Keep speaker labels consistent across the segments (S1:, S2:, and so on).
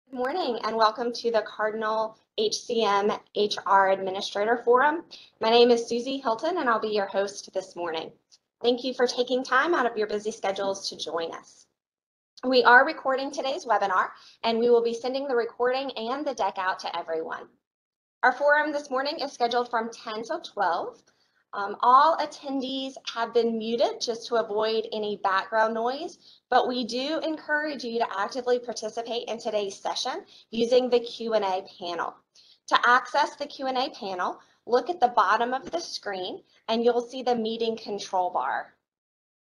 S1: Good morning and welcome to the Cardinal HCM HR Administrator Forum. My name is Susie Hilton and I'll be your host this morning. Thank you for taking time out of your busy schedules to join us. We are recording today's webinar and we will be sending the recording and the deck out to everyone. Our forum this morning is scheduled from 10 till 12. All attendees have been muted just to avoid any background noise, but we do encourage you to actively participate in today's session using the Q&A panel. To access the Q&A panel, look at the bottom of the screen and you'll see the meeting control bar.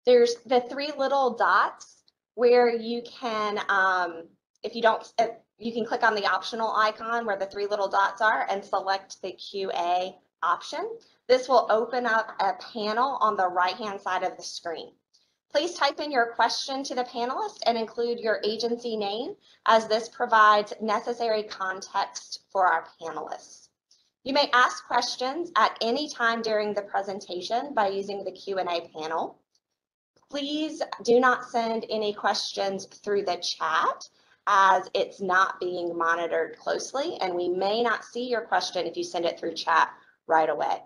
S1: There's the three little dots where you can, you can click on the optional icon where the three little dots are and select the QA option. This will open up a panel on the right-hand side of the screen. Please type in your question to the panelist and include your agency name, as this provides necessary context for our panelists. You may ask questions at any time during the presentation by using the Q&A panel. Please do not send any questions through the chat, as it's not being monitored closely, and we may not see your question if you send it through chat right away.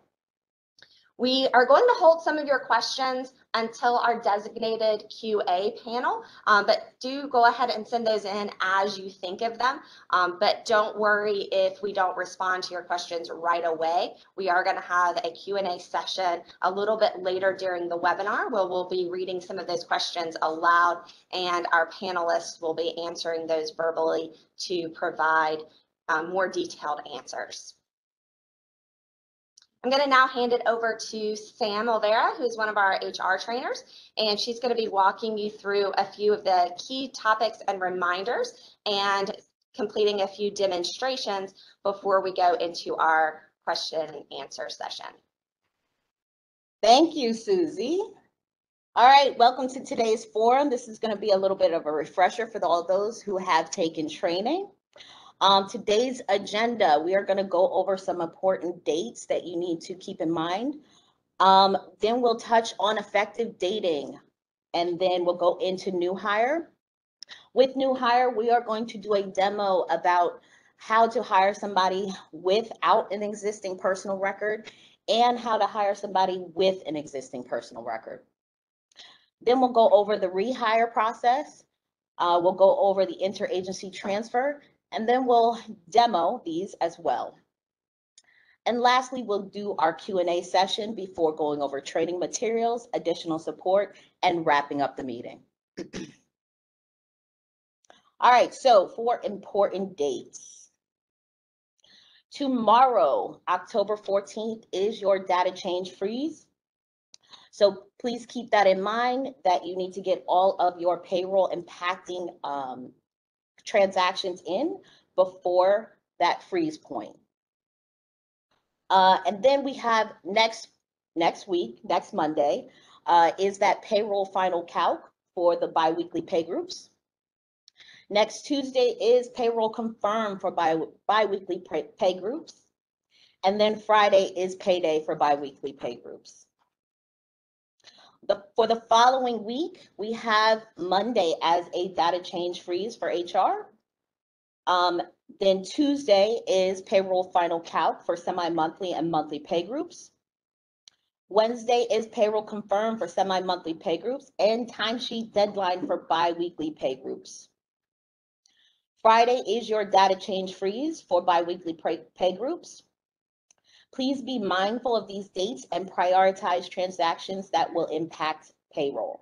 S1: We are going to hold some of your questions until our designated QA panel, but do go ahead and send those in as you think of them. But don't worry if we don't respond to your questions right away. We are going to have a Q&A session a little bit later during the webinar where we'll be reading some of those questions aloud, and our panelists will be answering those verbally to provide more detailed answers. I'm going to now hand it over to Sam Olvera, who's one of our HR trainers, and she's going to be walking you through a few of the key topics and reminders and completing a few demonstrations before we go into our question and answer session.
S2: Thank you, Susie. All right, welcome to today's forum. This is going to be a little bit of a refresher for all those who have taken training. Today's agenda, we are going to go over some important dates that you need to keep in mind. Then we'll touch on effective dating, and then we'll go into new hire. With new hire, we are going to do a demo about how to hire somebody without an existing personal record and how to hire somebody with an existing personal record. Then we'll go over the rehire process. We'll go over the interagency transfer, and then we'll demo these as well. And lastly, we'll do our Q&A session before going over training materials, additional support, and wrapping up the meeting. All right, so for important dates. Tomorrow, October 14th, is your data change freeze. So please keep that in mind, that you need to get all of your payroll impacting transactions in before that freeze point. And then we have next Monday, is that payroll final calc for the biweekly pay groups. Next Tuesday is payroll confirmed for biweekly pay groups. And then Friday is payday for biweekly pay groups. For the following week, we have Monday as a data change freeze for HR. Then Tuesday is payroll final calc for semi-monthly and monthly pay groups. Wednesday is payroll confirmed for semi-monthly pay groups and timesheet deadline for bi-weekly pay groups. Friday is your data change freeze for bi-weekly pay groups. Please be mindful of these dates and prioritize transactions that will impact payroll.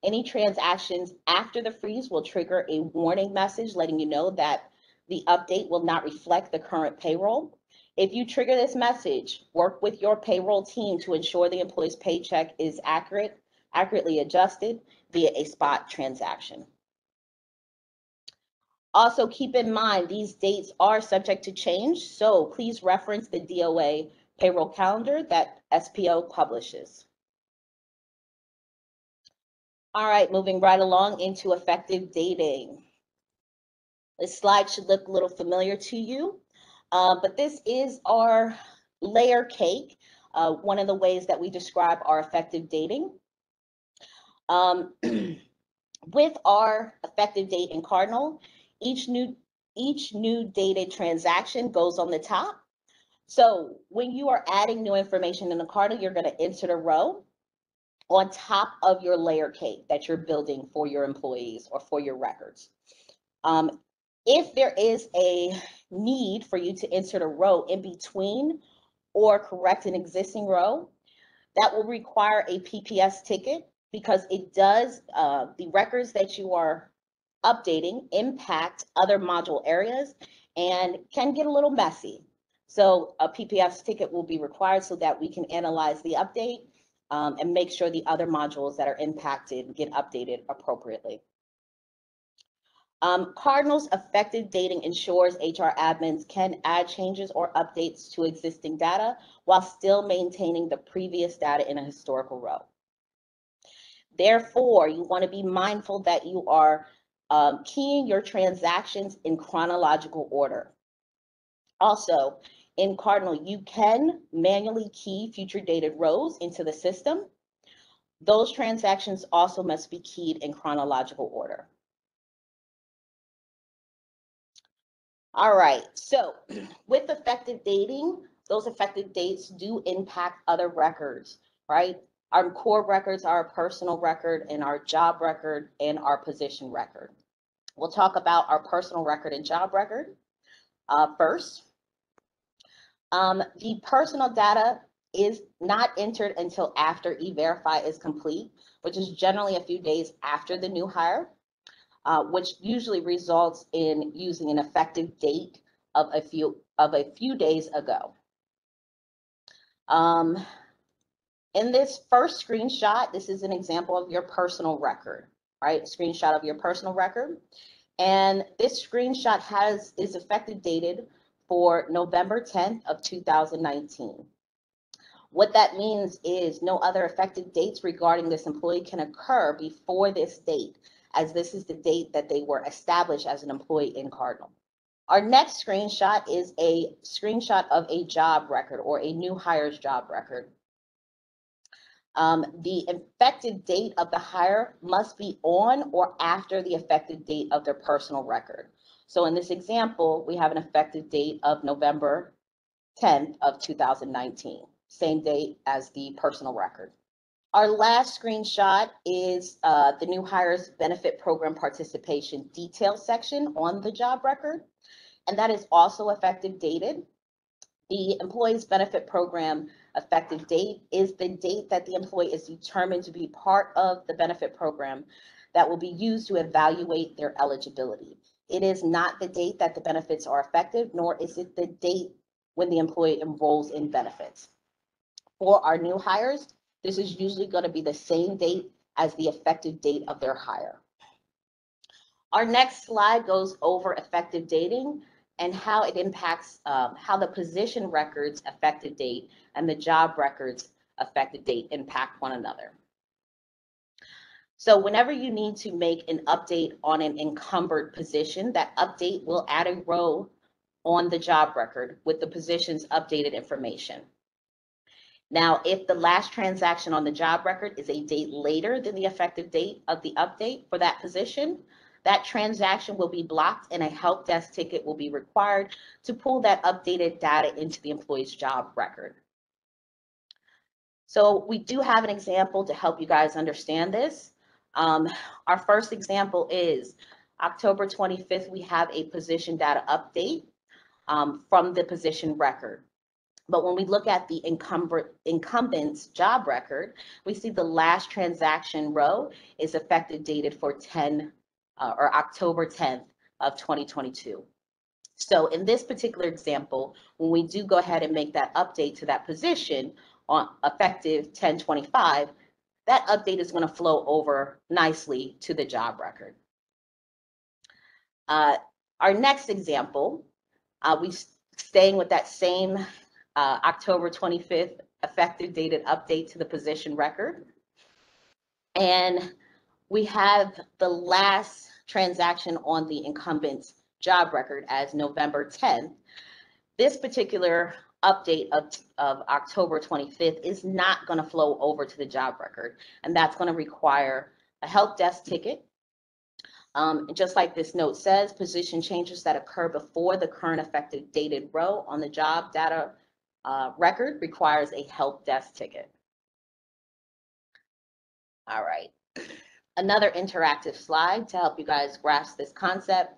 S2: Any transactions after the freeze will trigger a warning message letting you know that the update will not reflect the current payroll. If you trigger this message, work with your payroll team to ensure the employee's paycheck is accurately adjusted via a spot transaction. Also, keep in mind, these dates are subject to change, so please reference the DOA payroll calendar that SPO publishes. All right, moving right along into effective dating. This slide should look a little familiar to you, but this is our layer cake, one of the ways that we describe our effective dating. With our effective date in Cardinal, each new each new dated transaction goes on the top. So when you are adding new information in the Cardinal, you're going to insert a row on top of your layer cake that you're building for your employees or for your records. If there is a need for you to insert a row in between or correct an existing row, that will require a PPS ticket because it does, the records that you are updating impact other module areas and can get a little messy. So a PPS ticket will be required so that we can analyze the update and make sure the other modules that are impacted get updated appropriately. Cardinal's effective dating ensures HR admins can add changes or updates to existing data while still maintaining the previous data in a historical row. Therefore, you want to be mindful that you are keying your transactions in chronological order. Also, in Cardinal, you can manually key future dated rows into the system. Those transactions also must be keyed in chronological order. All right, so with effective dating, those effective dates do impact other records, right? Our core records are our personal record and our job record and our position record. We'll talk about our personal record and job record first. The personal data is not entered until after E-Verify is complete, which is generally a few days after the new hire. Which usually results in using an effective date of a few days ago. In this first screenshot, this is an example of your personal record, right? A screenshot of your personal record. And this screenshot is effective dated for November 10th of 2019. What that means is no other effective dates regarding this employee can occur before this date, as this is the date that they were established as an employee in Cardinal. Our next screenshot is a screenshot of a job record or a new hire's job record. The effective date of the hire must be on or after the effective date of their personal record. So in this example, we have an effective date of November 10th of 2019, same date as the personal record. Our last screenshot is the new hires benefit program participation detail section on the job record, and that is also effective dated. The employee's benefit program effective date is the date that the employee is determined to be part of the benefit program that will be used to evaluate their eligibility. It is not the date that the benefits are effective, nor is it the date when the employee enrolls in benefits. For our new hires, this is usually going to be the same date as the effective date of their hire. Our next slide goes over effective dating and how it impacts how the position records effective date and the job records effective date impact one another. So whenever you need to make an update on an encumbered position, that update will add a row on the job record with the position's updated information. Now, if the last transaction on the job record is a date later than the effective date of the update for that position, that transaction will be blocked and a help desk ticket will be required to pull that updated data into the employee's job record. So we do have an example to help you guys understand this. Our first example is October 25th, we have a position data update from the position record. But when we look at the incumbent's job record, we see the last transaction row is effective dated for October 10th of 2022. So in this particular example, when we do go ahead and make that update to that position on effective 10/25, that update is going to flow over nicely to the job record. Our next example, we staying with that same October 25th effective dated update to the position record. And we have the last transaction on the incumbent's job record as November 10th. This particular update of October 25th is not going to flow over to the job record, and that's going to require a help desk ticket. Just like this note says, position changes that occur before the current effective dated row on the job data record requires a help desk ticket. All right. Another interactive slide to help you guys grasp this concept.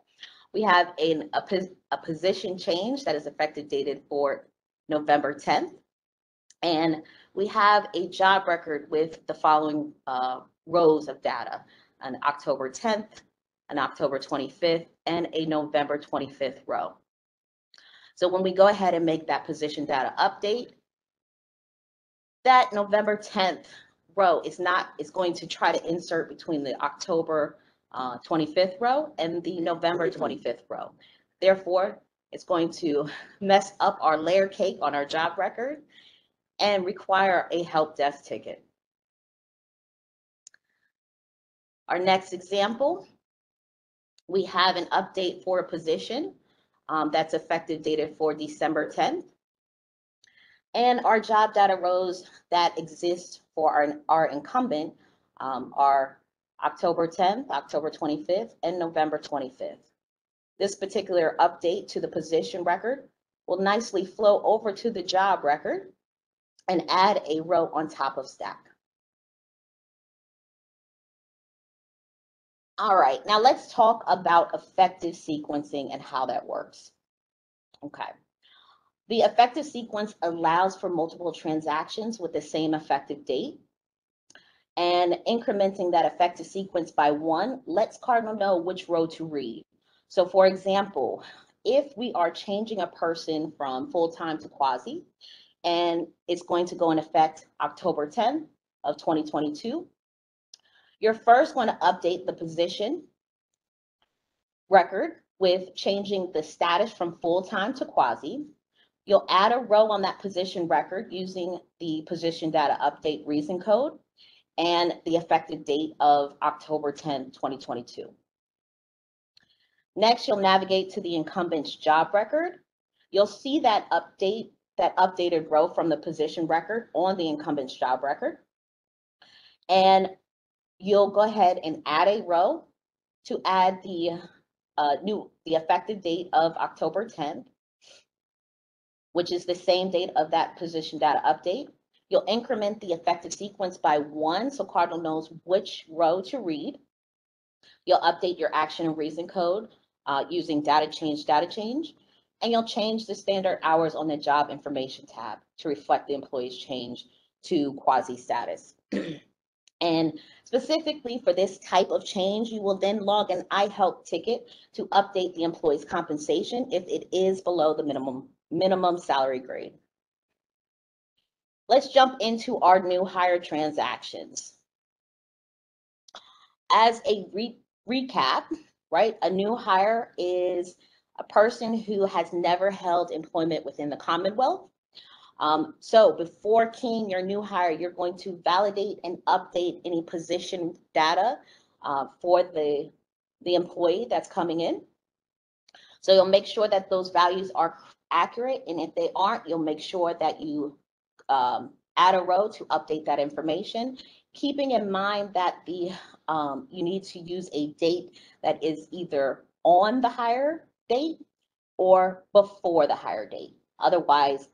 S2: We have a position change that is effective dated for November 10th. And we have a job record with the following rows of data: an October 10th, an October 25th, and a November 25th row. So when we go ahead and make that position data update, that November 10th row is going to try to insert between the October 25th row and the November 25th row. Therefore, it's going to mess up our layer cake on our job record and require a help desk ticket. Our next example, we have an update for a position that's effective dated for December 10th. And our job data rows that exist for our incumbent are October 10th, October 25th, and November 25th. This particular update to the position record will nicely flow over to the job record and add a row on top of stack. All right, now let's talk about effective sequencing and how that works. Okay. The effective sequence allows for multiple transactions with the same effective date. And incrementing that effective sequence by 1 lets Cardinal know which row to read. So for example, if we are changing a person from full-time to quasi, and it's going to go in effect October 10th of 2022, you're first going to update the position record with changing the status from full-time to quasi. You'll add a row on that position record using the position data update reason code and the effective date of October 10, 2022. Next, you'll navigate to the incumbent's job record. You'll see that updated row from the position record on the incumbent's job record. And you'll go ahead and add a row to add the effective date of October 10th, which is the same date of that position data update. You'll increment the effective sequence by 1 so Cardinal knows which row to read. You'll update your action and reason code using data change, and you'll change the standard hours on the job information tab to reflect the employee's change to quasi status. And specifically for this type of change, you will then log an iHelp ticket to update the employee's compensation if it is below the minimum salary grade. Let's jump into our new hire transactions. As a recap, right, a new hire is a person who has never held employment within the Commonwealth. So before keying your new hire, you're going to validate and update any position data for the employee that's coming in. So you'll make sure that those values are accurate, and if they aren't, you'll make sure that you add a row to update that information, keeping in mind that you need to use a date that is either on the hire date or before the hire date. Otherwise,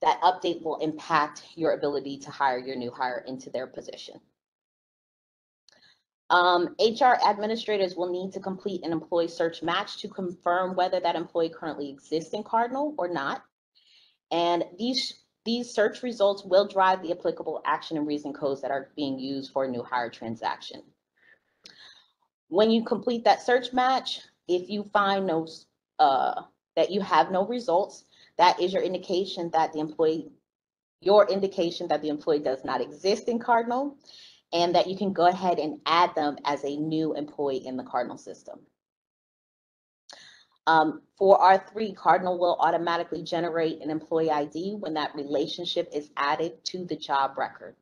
S2: that update will impact your ability to hire your new hire into their position. HR administrators will need to complete an employee search match to confirm whether that employee currently exists in Cardinal or not. And these search results will drive the applicable action and reason codes that are being used for a new hire transaction. When you complete that search match, if you find that you have no results, that is your indication that the employee does not exist in Cardinal, and that you can go ahead and add them as a new employee in the Cardinal system. For our 3, Cardinal will automatically generate an employee ID when that relationship is added to the job record.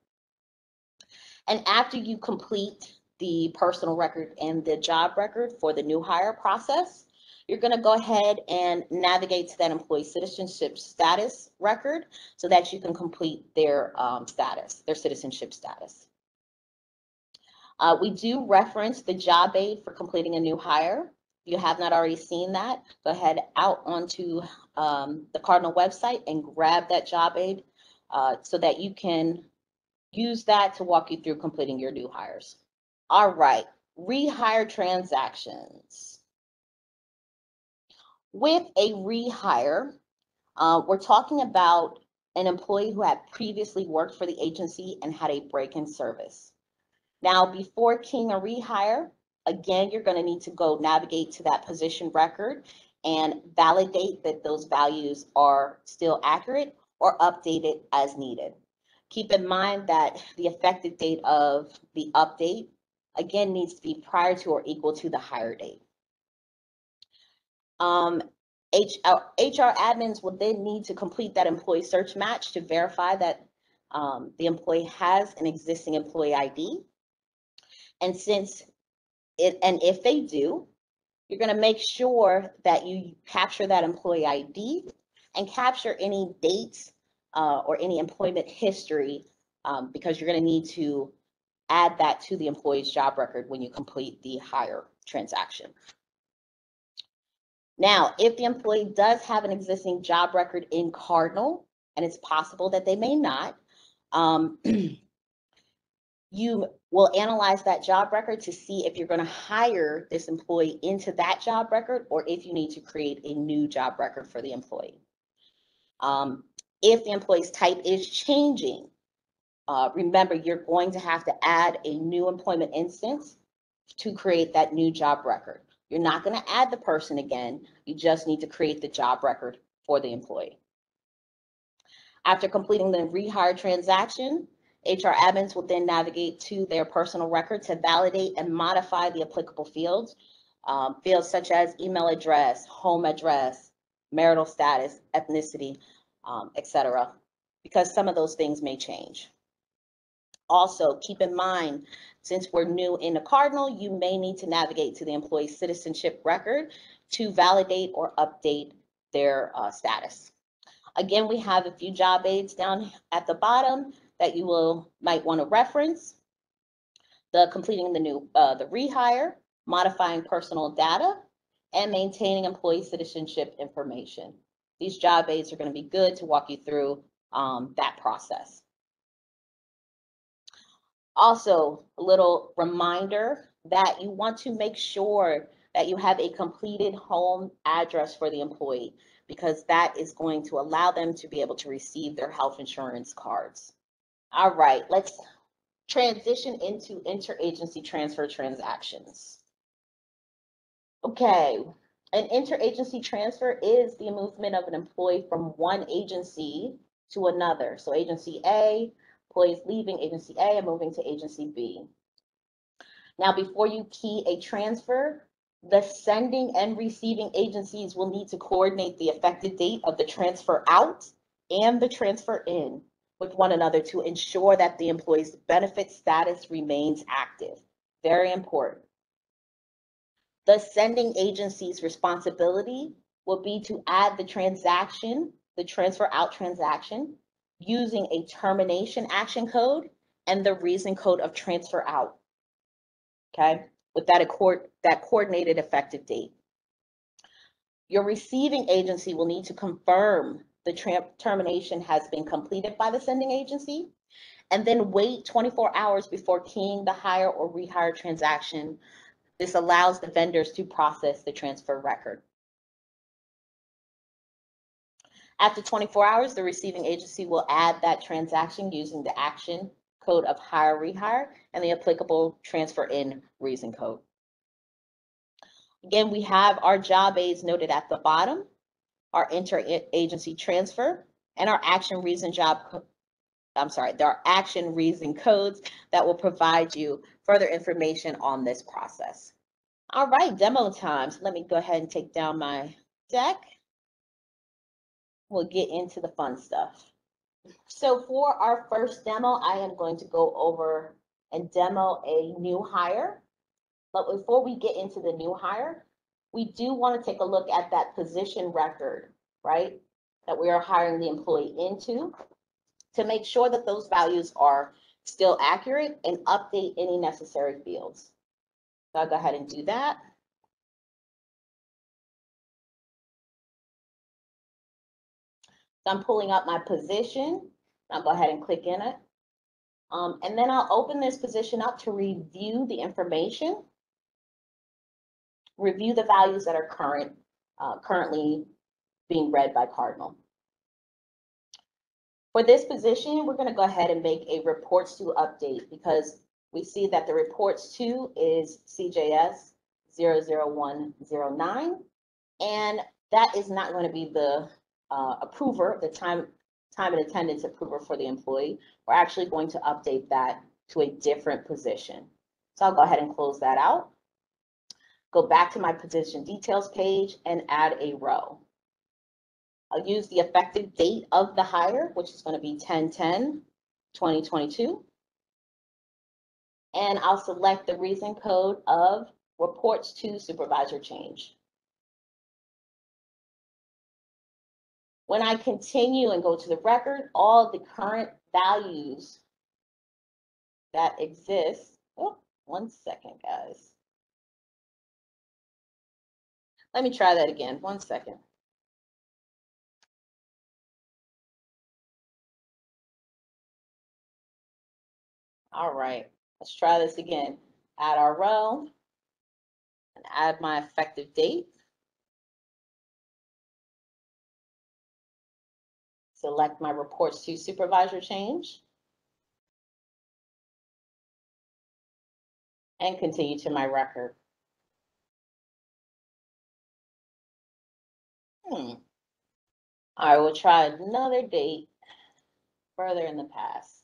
S2: And after you complete the personal record and the job record for the new hire process, you're going to go ahead and navigate to that employee citizenship status record so that you can complete their citizenship status. We do reference the job aid for completing a new hire. If you have not already seen that, go ahead out onto the Cardinal website and grab that job aid so that you can use that to walk you through completing your new hires. All right, rehire transactions. With a rehire, we're talking about an employee who had previously worked for the agency and had a break in service. Now, before keying a rehire, again, you're going to need to go navigate to that position record and validate that those values are still accurate or updated as needed. Keep in mind that the effective date of the update, again, needs to be prior to or equal to the hire date. HR admins will then need to complete that employee search match to verify that the employee has an existing employee ID. And if they do, you're going to make sure that you capture that employee ID and capture any dates or any employment history because you're going to need to add that to the employee's job record when you complete the hire transaction. Now, if the employee does have an existing job record in Cardinal, and it's possible that they may not, you will analyze that job record to see if you're going to hire this employee into that job record or if you need to create a new job record for the employee. If the employee's type is changing, remember, you're going to have to add a new employment instance to create that new job record. You're not going to add the person again. You just need to create the job record for the employee. After completing the rehire transaction, HR admins will then navigate to their personal record to validate and modify the applicable fields, fields such as email address, home address, marital status, ethnicity, etc., because some of those things may change. Also, keep in mind, since we're new in the Cardinal, you may need to navigate to the employee citizenship record to validate or update their status. Again, we have a few job aids down at the bottom that you might want to reference. The completing the rehire, modifying personal data, and maintaining employee citizenship information. These job aids are going to be good to walk you through that process. Also, a little reminder that you want to make sure that you have a completed home address for the employee because that is going to allow them to be able to receive their health insurance cards. All right, let's transition into interagency transfer transactions. Okay, an interagency transfer is the movement of an employee from one agency to another. So agency A, employees leaving agency A and moving to agency B. Now, before you key a transfer, the sending and receiving agencies will need to coordinate the effective date of the transfer out and the transfer in with one another to ensure that the employee's benefit status remains active. Very important. The sending agency's responsibility will be to add the transaction, the transfer out transaction, using a termination action code and the reason code of transfer out, okay, with that coordinated effective date. Your receiving agency will need to confirm the termination has been completed by the sending agency and then wait 24 hours before keying the hire or rehire transaction. This allows the vendors to process the transfer record. After 24 hours, the receiving agency will add that transaction using the action code of hire rehire and the applicable transfer in reason code. Again, we have our job aids noted at the bottom, our interagency transfer, and our action reason there are action reason codes that will provide you further information on this process. All right, demo time. So let me go ahead and take down my deck. We'll get into the fun stuff. So for our first demo, I am going to go over and demo a new hire. But before we get into the new hire, we do want to take a look at that position record, right, that we are hiring the employee into to make sure that those values are still accurate, and update any necessary fields. So I'll go ahead and do that. So I'm pulling up my position. I'll go ahead and click in it. And then I'll open this position up to review the information, review the values that are currently being read by Cardinal. For this position, we're going to go ahead and make a reports to update because we see that the reports to is CJS 00109, and that is not going to be the approver, the time and attendance approver for the employee. We're actually going to update that to a different position. So I'll go ahead and close that out. Go back to my position details page and add a row. I'll use the effective date of the hire, which is going to be 10/10/2022. And I'll select the reason code of reports to supervisor change. When I continue and go to the record, all the current values that exist, oh, 1 second, guys. Let me try that again, 1 second. All right, let's try this again. Add our row and add my effective date. Select my reports to supervisor change. And continue to my record. All right, we'll try another date further in the past.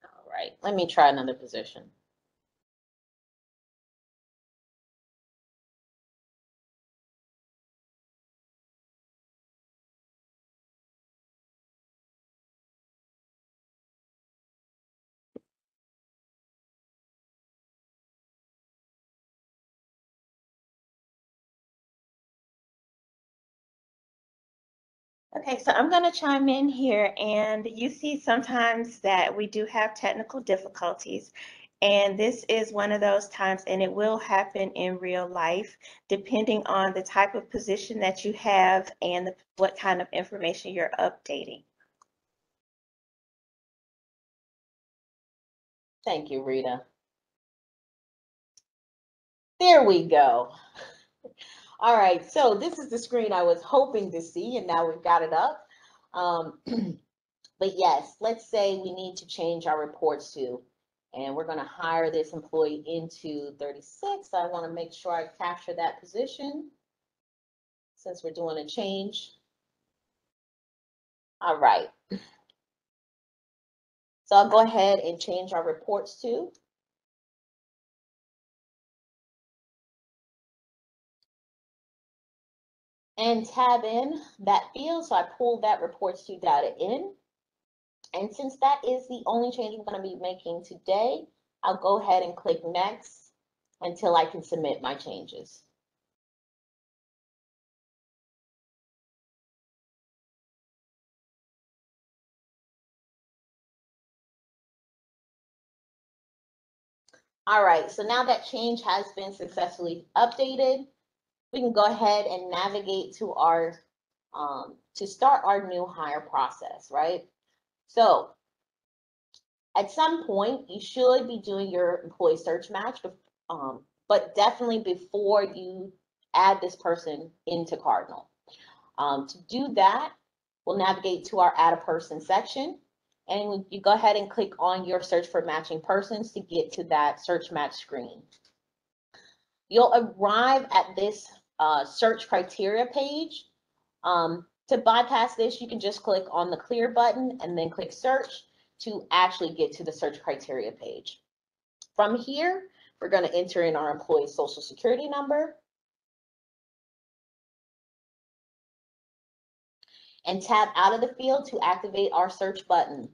S2: All right, let me try another position.
S3: Okay, so I'm going to chime in here, and you see sometimes that we do have technical difficulties, and this is one of those times, and it will happen in real life, depending on the type of position that you have and what kind of information you're updating.
S2: Thank you, Rita. There we go. All right, so this is the screen I was hoping to see, and now we've got it up. But yes, let's say we need to change our reports to, and we're going to hire this employee into 36. I want to make sure I capture that position since we're doing a change. All right. So I'll go ahead and change our reports to. And tab in that field. So I pulled that reports to data in. And since that is the only change I'm going to be making today, I'll go ahead and click next until I can submit my changes. All right, so now that change has been successfully updated, we can go ahead and navigate to our, to start our new hire process, right? So at some point, you should be doing your employee search match, but definitely before you add this person into Cardinal. To do that, we'll navigate to our Add a Person section, and you go ahead and click on your search for matching persons to get to that search match screen. You'll arrive at this search criteria page. To bypass this, you can just click on the clear button and then click search to actually get to the search criteria page. From here, We're going to enter in our employee's social security number and tap out of the field to activate our search button.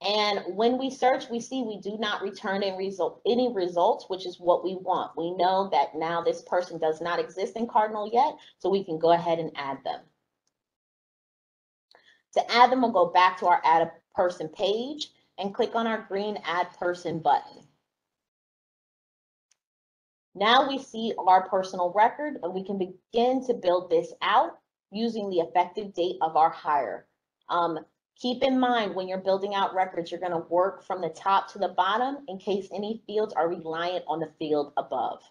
S2: And when we search, we see we do not return any results, which is what we want. We know that now this person does not exist in Cardinal yet, so we can go ahead and add them. To add them, we'll go back to our Add a Person page and click on our green Add Person button. Now we see our personal record, and we can begin to build this out using the effective date of our hire. Keep in mind, when you're building out records, you're going to work from the top to the bottom in case any fields are reliant on the field above.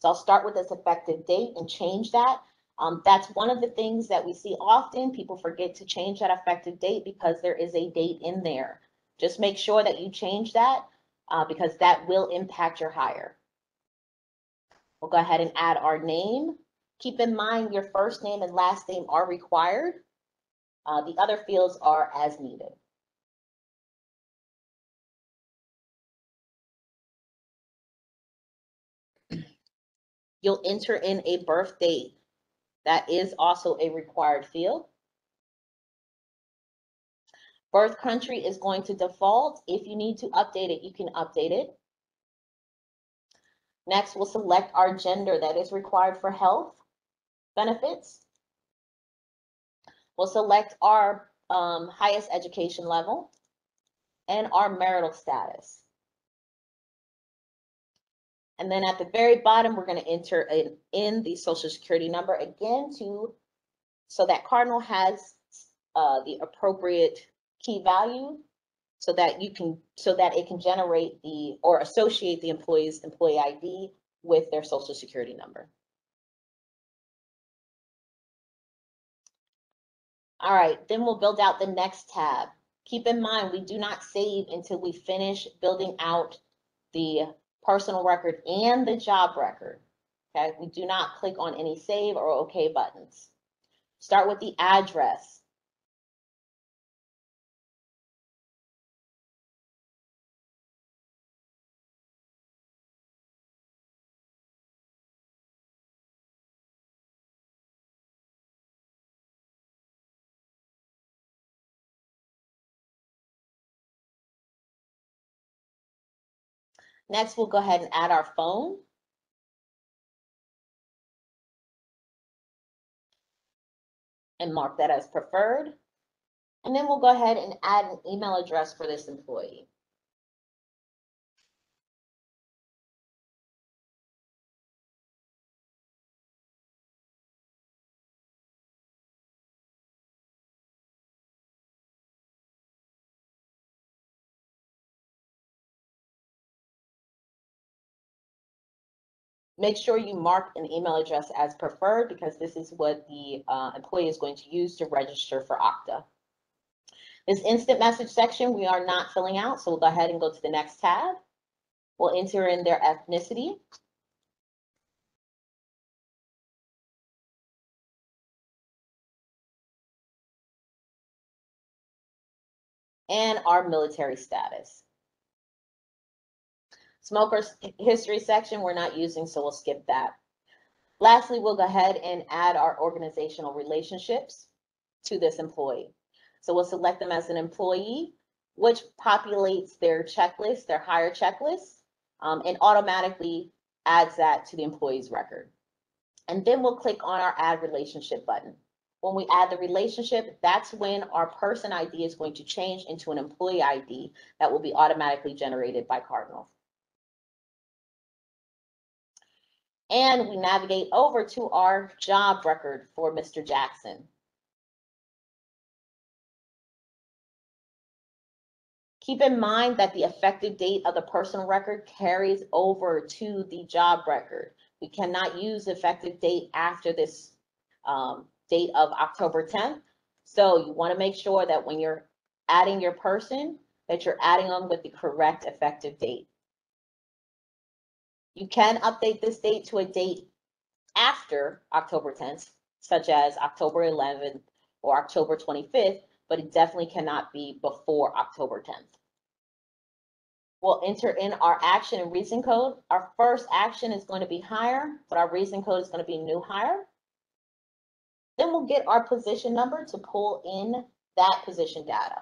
S2: So I'll start with this effective date and change that. That's one of the things that we see often. People forget to change that effective date because there is a date in there. Just make sure that you change that because that will impact your hire. We'll go ahead and add our name. Keep in mind your first name and last name are required. The other fields are as needed. You'll enter in a birth date. That is also a required field. Birth country is going to default. If you need to update it, you can update it. Next, we'll select our gender that is required for health benefits. We'll select our highest education level and our marital status. And then at the very bottom, we're going to enter in the social security number again so that Cardinal has the appropriate key value so that it can generate or associate the employee's employee ID with their social security number. All right, then we'll build out the next tab. Keep in mind, we do not save until we finish building out the personal record and the job record. Okay, we do not click on any save or OK buttons. Start with the address. Next, we'll go ahead and add our phone. And mark that as preferred. And then we'll go ahead and add an email address for this employee. Make sure you mark an email address as preferred because this is what the employee is going to use to register for Okta. This instant message section we are not filling out, so we'll go ahead and go to the next tab. We'll enter in their ethnicity. And our military status. Smokers history section we're not using, so we'll skip that. Lastly, we'll go ahead and add our organizational relationships to this employee. So we'll select them as an employee, which populates their checklist, their hire checklist, and automatically adds that to the employee's record. And then we'll click on our Add Relationship button. When we add the relationship, that's when our person ID is going to change into an employee ID that will be automatically generated by Cardinal. And we navigate over to our job record for Mr. Jackson. Keep in mind that the effective date of the personal record carries over to the job record. We cannot use effective date after this date of October 10th. So you want to make sure that when you're adding your person, that you're adding them with the correct effective date. You can update this date to a date after October 10th, such as October 11th or October 25th, but it definitely cannot be before October 10th. We'll enter in our action and reason code. Our first action is going to be hire, but our reason code is going to be new hire. Then we'll get our position number to pull in that position data.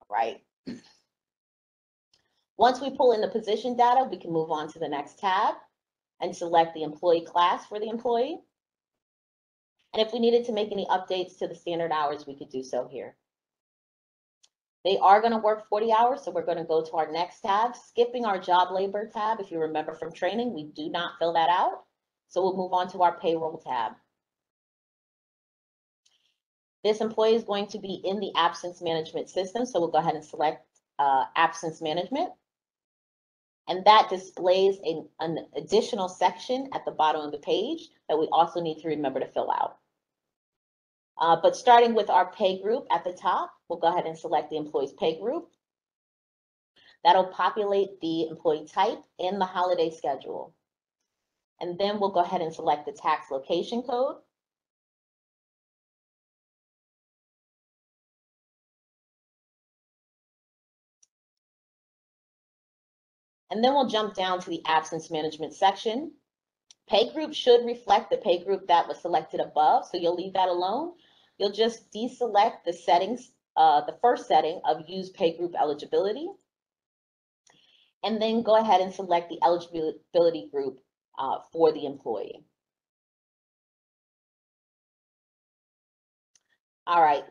S2: Right. Once we pull in the position data, we can move on to the next tab and select the employee class for the employee. And if we needed to make any updates to the standard hours, we could do so here. They are going to work 40 hours, so we're going to go to our next tab, skipping our job labor tab. If you remember from training, we do not fill that out. So we'll move on to our payroll tab. This employee is going to be in the absence management system, so we'll go ahead and select absence management. And that displays an additional section at the bottom of the page that we also need to remember to fill out. But starting with our pay group at the top, we'll go ahead and select the employee's pay group. That'll populate the employee type and the holiday schedule. And then we'll go ahead and select the tax location code. And then we'll jump down to the absence management section. Pay group should reflect the pay group that was selected above, so you'll leave that alone. You'll just deselect the settings, the first setting of use pay group eligibility, and then go ahead and select the eligibility group for the employee. All right,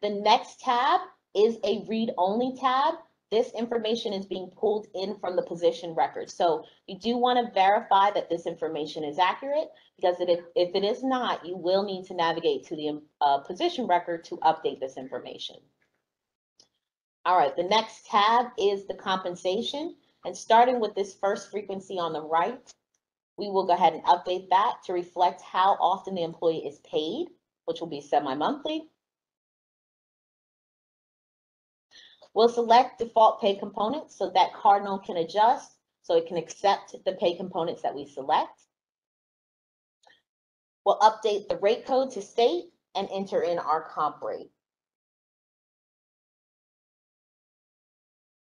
S2: the next tab is a read-only tab. This information is being pulled in from the position record. So you do want to verify that this information is accurate, because if it is not, you will need to navigate to the position record to update this information. All right, the next tab is the compensation. And starting with this first frequency on the right, we will go ahead and update that to reflect how often the employee is paid, which will be semi-monthly. We'll select default pay components so that Cardinal can adjust, so it can accept the pay components that we select. We'll update the rate code to state and enter in our comp rate.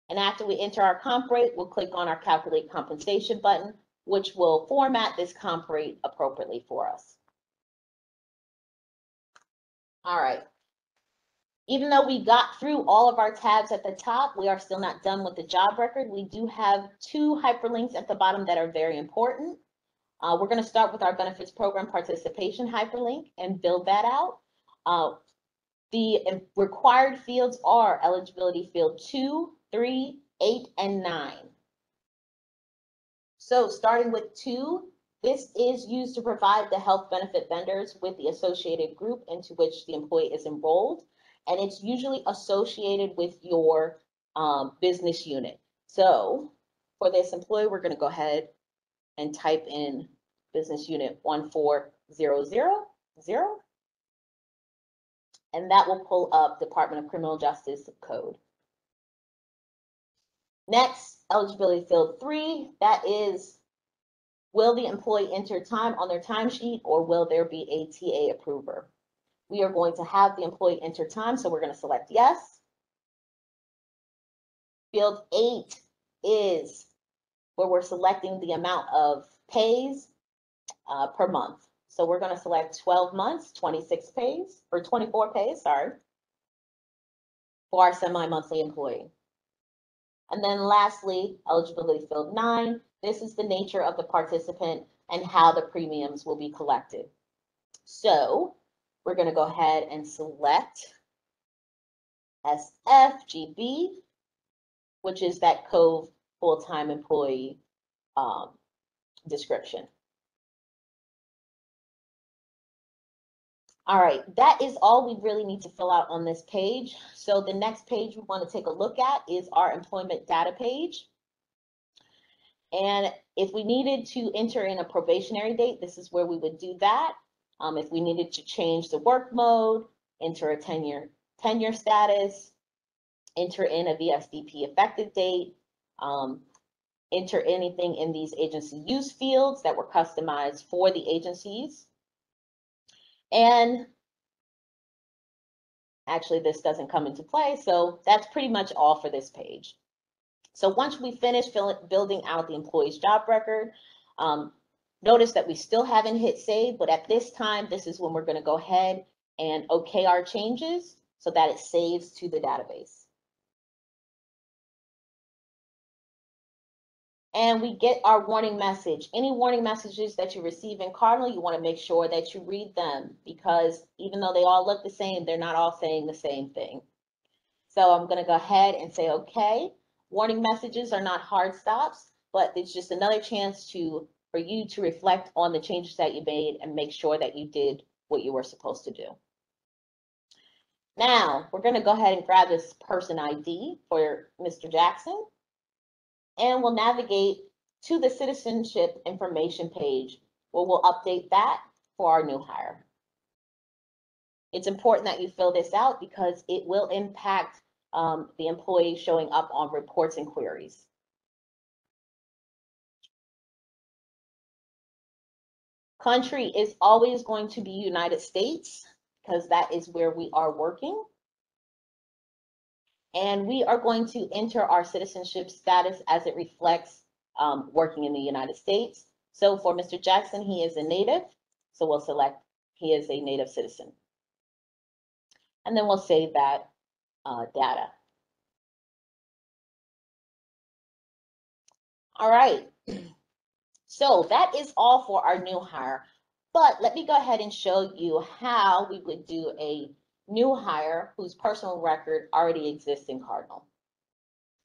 S2: And after we enter our comp rate, we'll click on our calculate compensation button, which will format this comp rate appropriately for us. All right. Even though we got through all of our tabs at the top, we are still not done with the job record. We do have two hyperlinks at the bottom that are very important. We're going to start with our benefits program participation hyperlink and build that out. The required fields are eligibility field 2, 3, 8, and 9. So starting with 2, this is used to provide the health benefit vendors with the associated group into which the employee is enrolled. And it's usually associated with your business unit. So for this employee, we're going to go ahead and type in business unit 14000, and that will pull up Department of Criminal Justice code. Next, eligibility field 3, that is, will the employee enter time on their timesheet, or will there be a TA approver? We are going to have the employee enter time, so we're going to select yes. Field 8 is where we're selecting the amount of pays per month. So we're going to select 12 months, 26 pays, or 24 pays, sorry, for our semi-monthly employee. And then lastly, eligibility field 9. This is the nature of the participant and how the premiums will be collected. So we're going to go ahead and select SFGB, which is that Cove full-time employee description. All right, that is all we really need to fill out on this page. So the next page we want to take a look at is our employment data page. And if we needed to enter in a probationary date, this is where we would do that. If we needed to change the work mode, enter a tenure status, enter in a VSDP effective date, enter anything in these agency use fields that were customized for the agencies. And actually, this doesn't come into play, so that's pretty much all for this page. So once we finish building out the employee's job record, notice that we still haven't hit save, but at this time, this is when we're going to go ahead and okay our changes so that it saves to the database. And we get our warning message. Any warning messages that you receive in Cardinal, you want to make sure that you read them, because even though they all look the same, they're not all saying the same thing. So I'm going to go ahead and say, okay, warning messages are not hard stops, but it's just another chance for you to reflect on the changes that you made and make sure that you did what you were supposed to do. Now, we're going to go ahead and grab this person ID for Mr. Jackson, and we'll navigate to the citizenship information page where we'll update that for our new hire. It's important that you fill this out because it will impact the employee showing up on reports and queries. Country is always going to be United States because that is where we are working. And we are going to enter our citizenship status as it reflects working in the United States. So for Mr. Jackson, he is a native. So we'll select he is a native citizen. And then we'll save that data. All right. So that is all for our new hire. But let me go ahead and show you how we would do a new hire whose personal record already exists in Cardinal.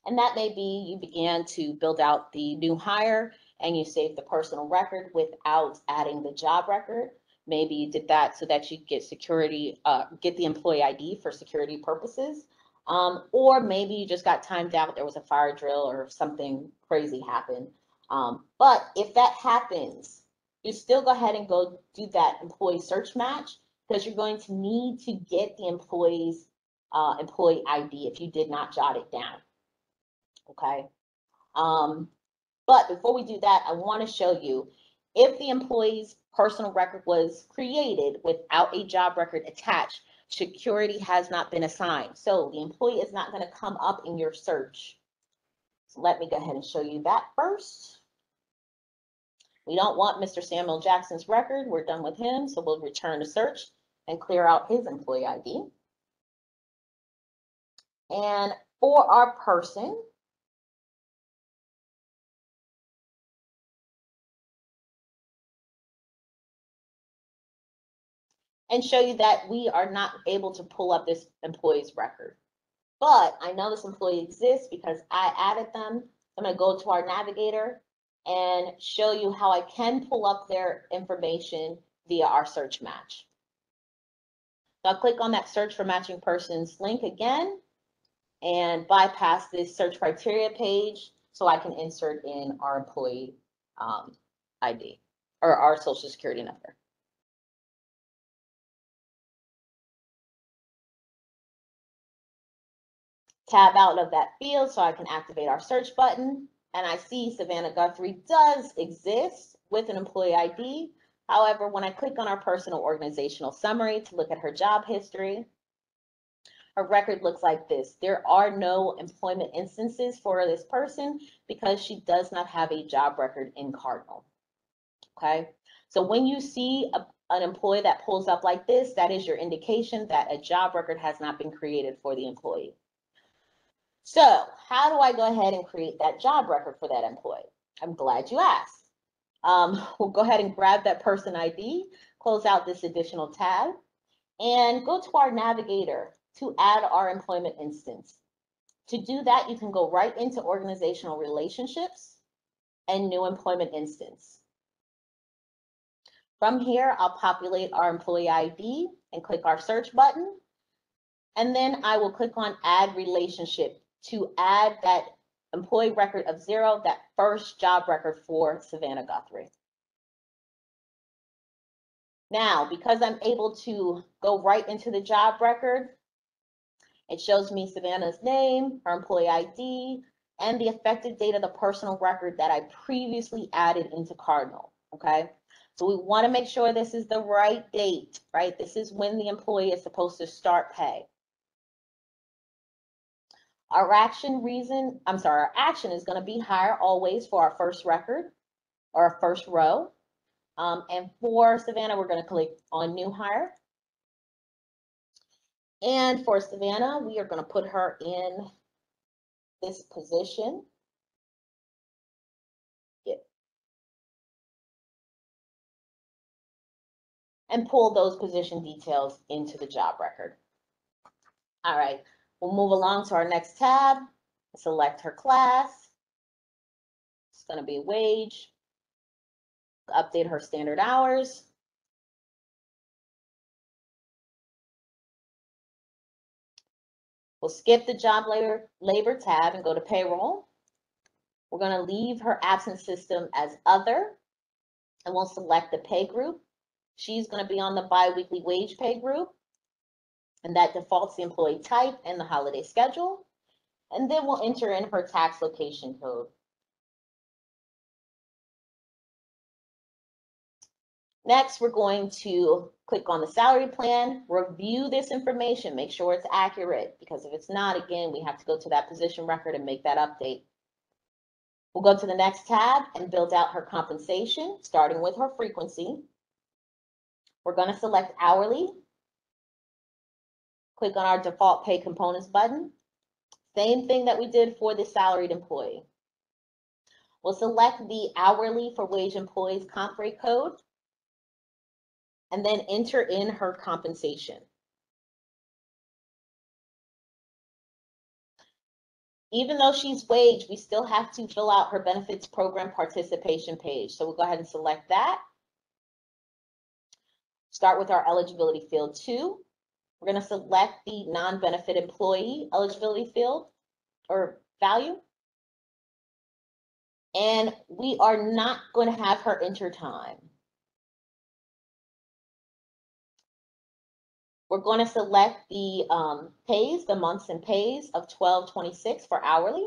S2: And that may be you began to build out the new hire and you saved the personal record without adding the job record. Maybe you did that so that you get security, get the employee ID for security purposes. Or maybe you just got timed out, there was a fire drill or something crazy happened. But if that happens, you still go ahead and go do that employee search match because you're going to need to get the employee's employee ID if you did not jot it down. Okay. But before we do that, I want to show you if the employee's personal record was created without a job record attached, security has not been assigned. So the employee is not going to come up in your search. So let me go ahead and show you that first. We don't want Mr. Samuel Jackson's record. We're done with him. So we'll return to search and clear out his employee ID. And for our person, and show you that we are not able to pull up this employee's record. But I know this employee exists because I added them. I'm going to go to our navigator and show you how I can pull up their information via our search match. So I'll click on that search for matching persons link again and bypass this search criteria page so I can insert in our employee ID or our social security number. Tab out of that field so I can activate our search button. And I see Savannah Guthrie does exist with an employee ID. However, when I click on our personal organizational summary to look at her job history, her record looks like this. There are no employment instances for this person because she does not have a job record in Cardinal. Okay, so when you see an employee that pulls up like this, that is your indication that a job record has not been created for the employee. So how do I go ahead and create that job record for that employee? I'm glad you asked. We'll go ahead and grab that person ID, close out this additional tab, and go to our navigator to add our employment instance. To do that, you can go right into organizational relationships and new employment instance. From here, I'll populate our employee ID and click our search button. And then I will click on add relationship to add that employee record of 0, that first job record for Savannah Guthrie. Now, because I'm able to go right into the job record, it shows me Savannah's name, her employee ID, and the effective date of the personal record that I previously added into Cardinal, okay? So we want to make sure this is the right date, right? This is when the employee is supposed to start pay. Our action is going to be hire always for our first record or our first row. And for Savannah, we're going to click on new hire. And for Savannah, we are going to put her in this position. And pull those position details into the job record. All right, we'll move along to our next tab. Select her class. It's going to be wage. Update her standard hours. We'll skip the job labor tab and go to payroll. We're going to leave her absence system as other, and we'll select the pay group. She's going to be on the biweekly wage pay group, and that defaults the employee type and the holiday schedule. And then we'll enter in her tax location code. Next, we're going to click on the salary plan, review this information, make sure it's accurate, because if it's not, again, we have to go to that position record and make that update. We'll go to the next tab and build out her compensation, starting with her frequency. We're going to select hourly. Click on our default pay components button. Same thing that we did for the salaried employee. We'll select the hourly for wage employees comp rate code, and then enter in her compensation. Even though she's wage, we still have to fill out her benefits program participation page. So we'll go ahead and select that. Start with our eligibility field 2. We're going to select the non-benefit employee eligibility field or value. And we are not going to have her enter time. We're going to select the pays, the months and pays of 1226 for hourly.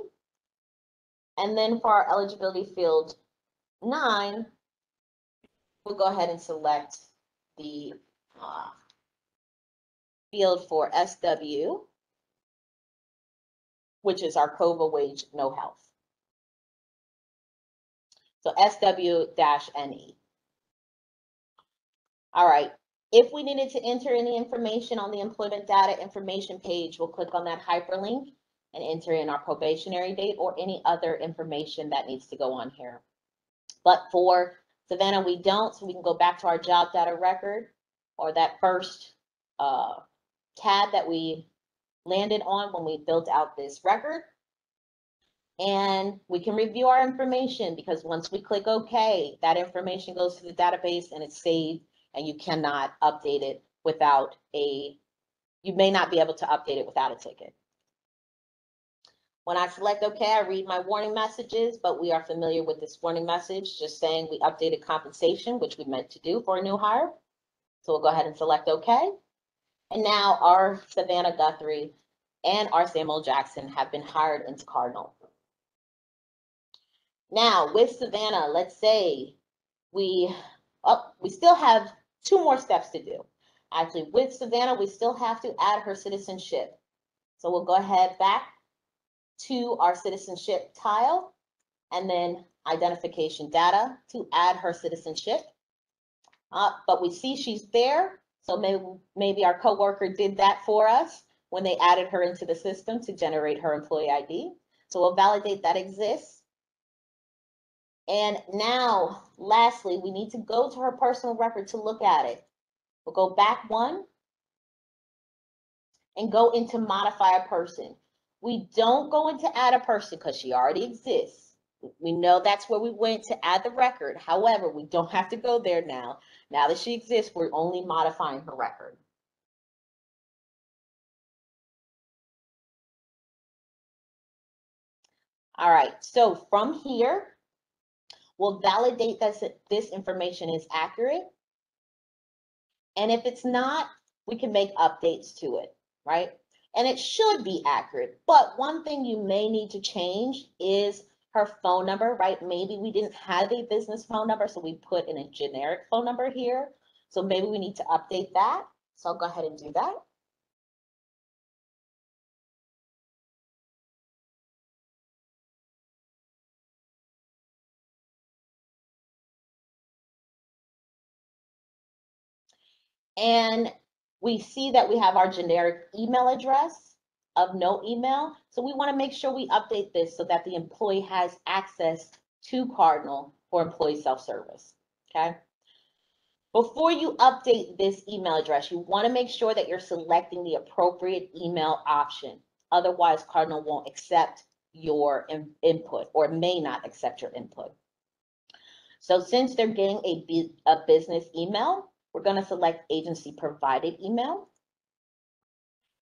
S2: And then for our eligibility field 9, we'll go ahead and select the field for SW, which is our COVA wage no health. So SW-NE. All right. If we needed to enter any information on the employment data information page, we'll click on that hyperlink and enter in our probationary date or any other information that needs to go on here. But for Savannah, we don't, so we can go back to our job data record or that first tab that we landed on when we built out this record. And we can review our information because once we click OK, that information goes to the database and it's saved, and you cannot update it without you may not be able to update it without a ticket. When I select OK, I read my warning messages, but we are familiar with this warning message, just saying we updated compensation, which we meant to do for a new hire. So we'll go ahead and select OK. And now our Savannah Guthrie and our Samuel Jackson have been hired into Cardinal. Now with Savannah, let's say we still have 2 more steps to do. Actually, with Savannah, we still have to add her citizenship. So we'll go ahead back to our citizenship tile and then identification data to add her citizenship. But we see she's there. So maybe our coworker did that for us when they added her into the system to generate her employee ID. So we'll validate that exists. And now, lastly, we need to go to her personal record to look at it. We'll go back 1 and go into modify a person. We don't go into add a person because she already exists. We know that's where we went to add the record. However, we don't have to go there now. Now that she exists, we're only modifying her record. All right, so from here, we'll validate that this information is accurate. And if it's not, we can make updates to it, right? and it should be accurate. But one thing you may need to change is her phone number, right? Maybe we didn't have a business phone number, so we put in a generic phone number here. So maybe we need to update that. So I'll go ahead and do that. And we see that we have our generic email address of no email. So we want to make sure we update this so that the employee has access to Cardinal for employee self-service, okay? Before you update this email address, you want to make sure that you're selecting the appropriate email option. Otherwise, Cardinal won't accept your input or may not accept your input. So since they're getting a business email, we're going to select agency provided email.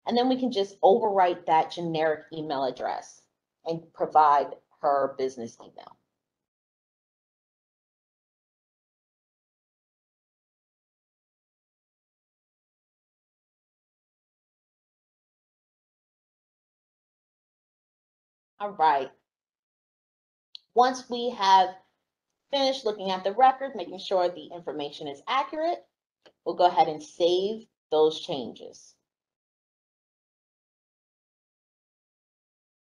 S2: And then we can just overwrite that generic email address and provide her business email. All right. Once we have finished looking at the record, making sure the information is accurate, we'll go ahead and save those changes.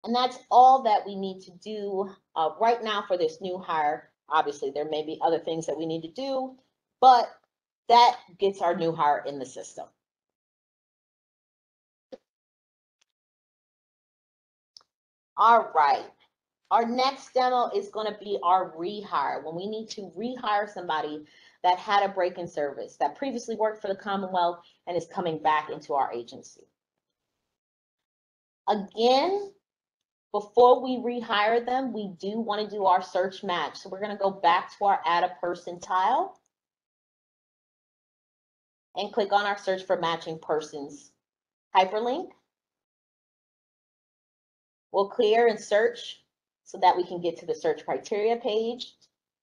S2: And that's all that we need to do right now for this new hire. Obviously, there may be other things that we need to do, but that gets our new hire in the system. All right. Our next demo is going to be our rehire, when we need to rehire somebody that had a break in service, that previously worked for the Commonwealth and is coming back into our agency. Again, before we rehire them, we do want to do our search match. So we're going to go back to our add a person tile and click on our search for matching persons hyperlink. We'll clear and search so that we can get to the search criteria page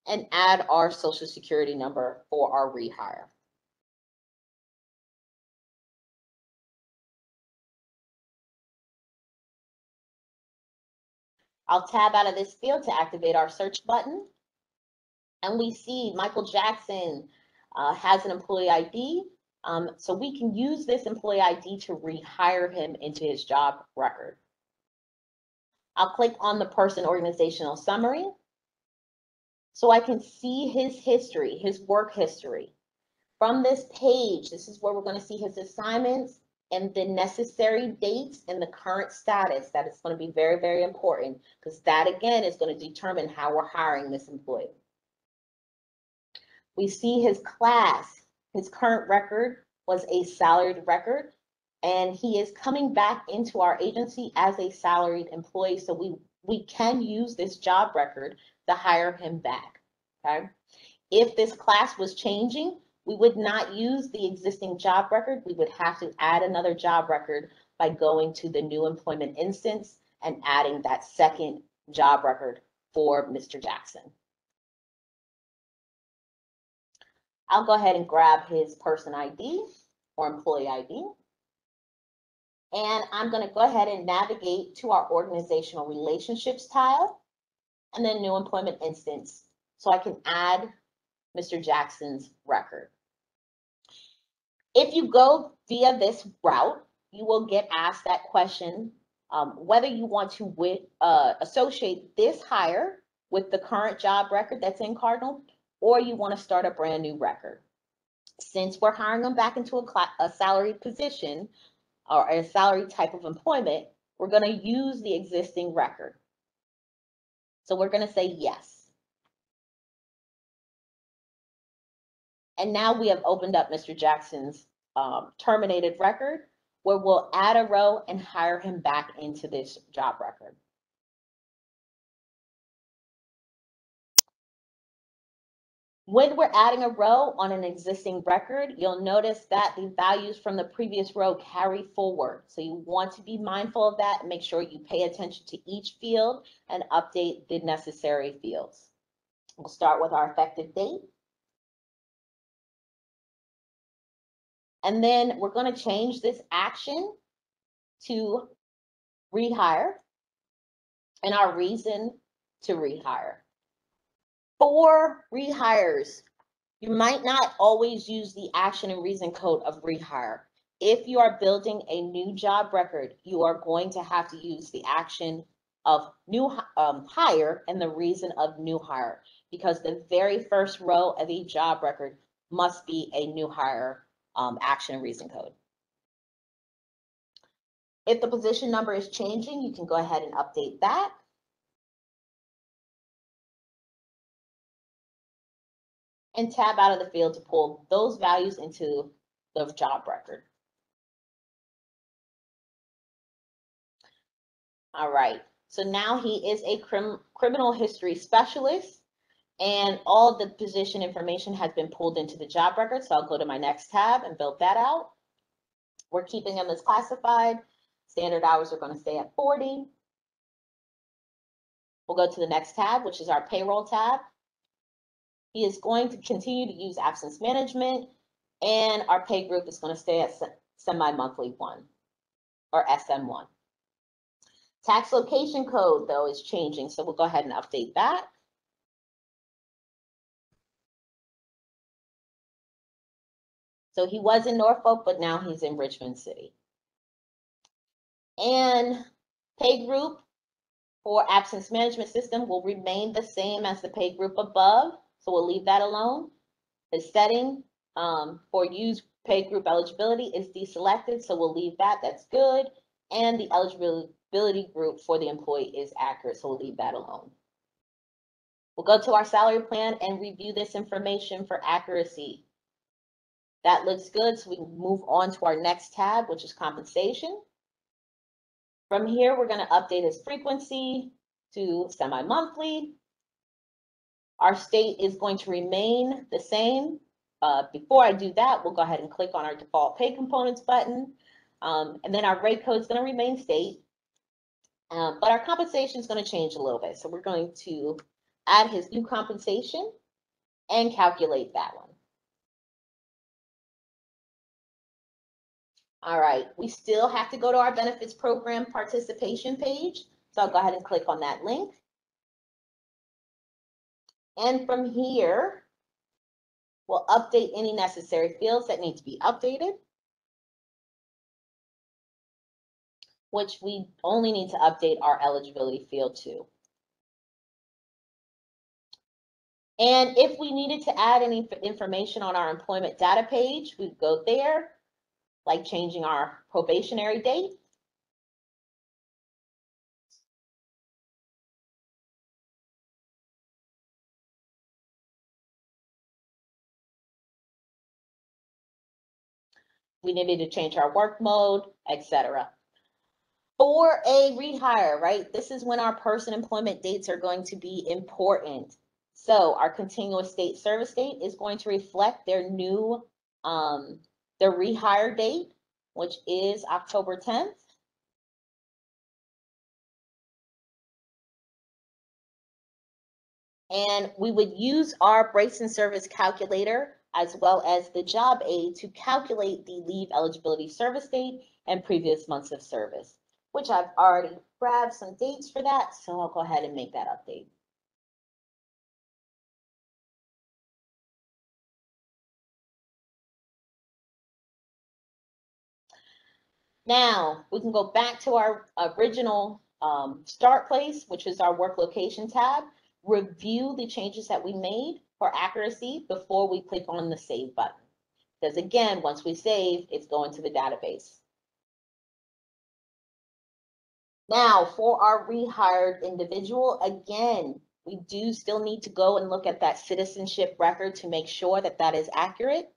S2: and add our social security number for our rehire. I'll tab out of this field to activate our search button. And we see Michael Jackson has an employee ID. So we can use this employee ID to rehire him into his job record. I'll click on the person organizational summary so I can see his history, his work history. From this page, this is where we're going to see his assignments and the necessary dates and the current status. That is going to be very, very important because that again is going to determine how we're hiring this employee. We see his class. His current record was a salaried record, and he is coming back into our agency as a salaried employee. So we can use this job record to hire him back, okay? If this class was changing, we would not use the existing job record. We would have to add another job record by going to the new employment instance and adding that second job record for Mr. Jackson. I'll go ahead and grab his person ID or employee ID. And I'm going to go ahead and navigate to our organizational relationships tile and then new employment instance so I can add Mr. Jackson's record. If you go via this route, you will get asked that question, whether you want to associate this hire with the current job record that's in Cardinal, or you want to start a brand new record. Since we're hiring them back into a salaried position or a salary type of employment, we're going to use the existing record. So we're going to say yes. And now we have opened up Mr. Jackson's terminated record, where we'll add a row and hire him back into this job record. When we're adding a row on an existing record, you'll notice that the values from the previous row carry forward. So you want to be mindful of that and make sure you pay attention to each field and update the necessary fields. We'll start with our effective date. And then we're going to change this action to rehire and our reason to rehire. For rehires, you might not always use the action and reason code of rehire. If you are building a new job record, you are going to have to use the action of new hire and the reason of new hire, because the very first row of a job record must be a new hire action and reason code. If the position number is changing, you can go ahead and update that. And tab out of the field to pull those values into the job record. All right, so now he is a criminal history specialist, and all the position information has been pulled into the job record. So I'll go to my next tab and build that out. We're keeping him as classified. Standard hours are going to stay at 40. We'll go to the next tab, which is our payroll tab. He is going to continue to use absence management, and our pay group is going to stay at semi-monthly 1 or SM1. Tax location code, though, is changing, so we'll go ahead and update that. So he was in Norfolk, but now he's in Richmond City. And pay group for absence management system will remain the same as the pay group above, so we'll leave that alone. The setting for use pay group eligibility is deselected, so we'll leave that, that's good. And the eligibility group for the employee is accurate, so we'll leave that alone. We'll go to our salary plan and review this information for accuracy. That looks good, so we can move on to our next tab, which is compensation. From here, we're going to update his frequency to semi-monthly. Our state is going to remain the same. Before I do that, we'll go ahead and click on our default pay components button. And then our rate code is going to remain state. But our compensation is going to change a little bit. So we're going to add his new compensation and calculate that one. All right, we still have to go to our benefits program participation page. So I'll go ahead and click on that link. And from here, we'll update any necessary fields that need to be updated, which we only need to update our eligibility field to. And if we needed to add any information on our employment data page, we'd go there, like changing our probationary date. We needed to change our work mode, etc. For a rehire, right, this is when our person employment dates are going to be important. So our continuous state service date is going to reflect their new, their rehire date, which is October 10th. And we would use our breaks in service calculator as well as the job aid to calculate the leave eligibility service date and previous months of service, which I've already grabbed some dates for that. So I'll go ahead and make that update. Now we can go back to our original start place, which is our work location tab, review the changes that we made for accuracy before we click on the save button. Because again, once we save, it's going to the database. Now for our rehired individual, again, we do still need to go and look at that citizenship record to make sure that that is accurate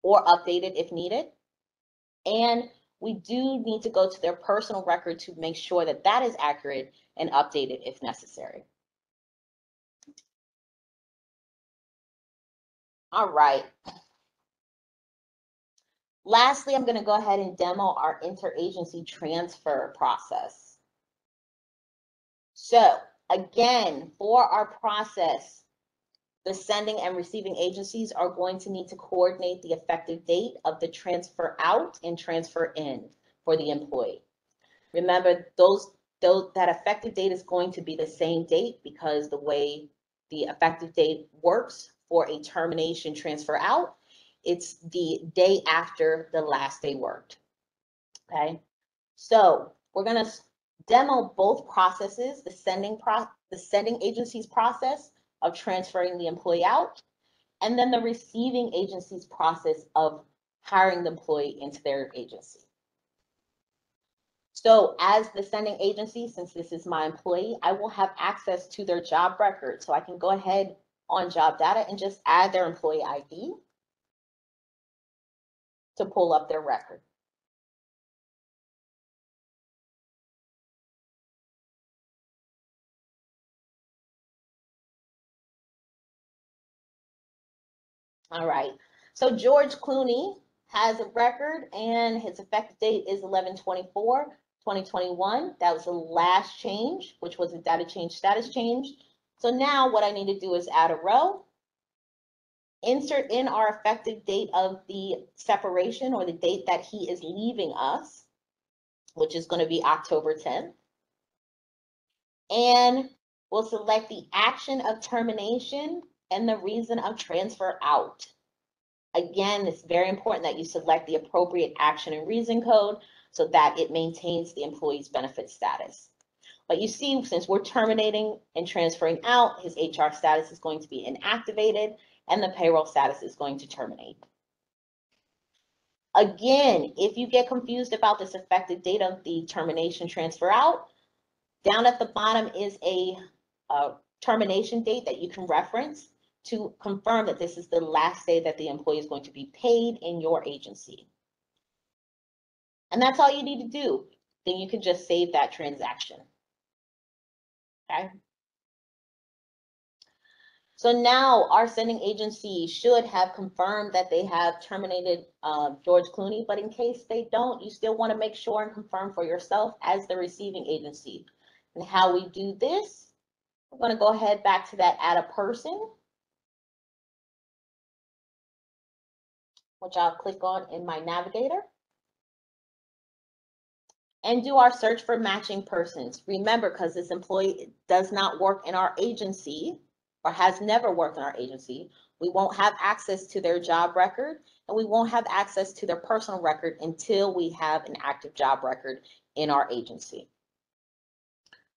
S2: or updated if needed. And we do need to go to their personal record to make sure that that is accurate and updated if necessary. All right. Lastly, I'm going to go ahead and demo our interagency transfer process. So again, for our process, the sending and receiving agencies are going to need to coordinate the effective date of the transfer out and transfer in for the employee. Remember, that effective date is going to be the same date because the way the effective date works for a termination transfer out, it's the day after the last day worked. Okay, so we're going to demo both processes, the sending agency's process of transferring the employee out, and then the receiving agency's process of hiring the employee into their agency. So as the sending agency, since this is my employee, I will have access to their job record. So I can go ahead on job data and just add their employee ID to pull up their record. All right, so George Clooney has a record and his effective date is 11/24/2021. That was the last change, which was a data change status change. So now what I need to do is add a row, insert in our effective date of the separation or the date that he is leaving us, which is going to be October 10th. And we'll select the action of termination and the reason of transfer out. Again, it's very important that you select the appropriate action and reason code so that it maintains the employee's benefit status. But you see, since we're terminating and transferring out, his HR status is going to be inactivated and the payroll status is going to terminate. Again, if you get confused about this effective date of the termination transfer out, down at the bottom is a termination date that you can reference to confirm that this is the last day that the employee is going to be paid in your agency. And that's all you need to do. Then you can just save that transaction. Okay. So now our sending agency should have confirmed that they have terminated George Clooney, but in case they don't, you still want to make sure and confirm for yourself as the receiving agency. And how we do this, we're going to go ahead back to that add a person, which I'll click on in my navigator, and do our search for matching persons. Remember, because this employee does not work in our agency or has never worked in our agency, we won't have access to their job record and we won't have access to their personal record until we have an active job record in our agency.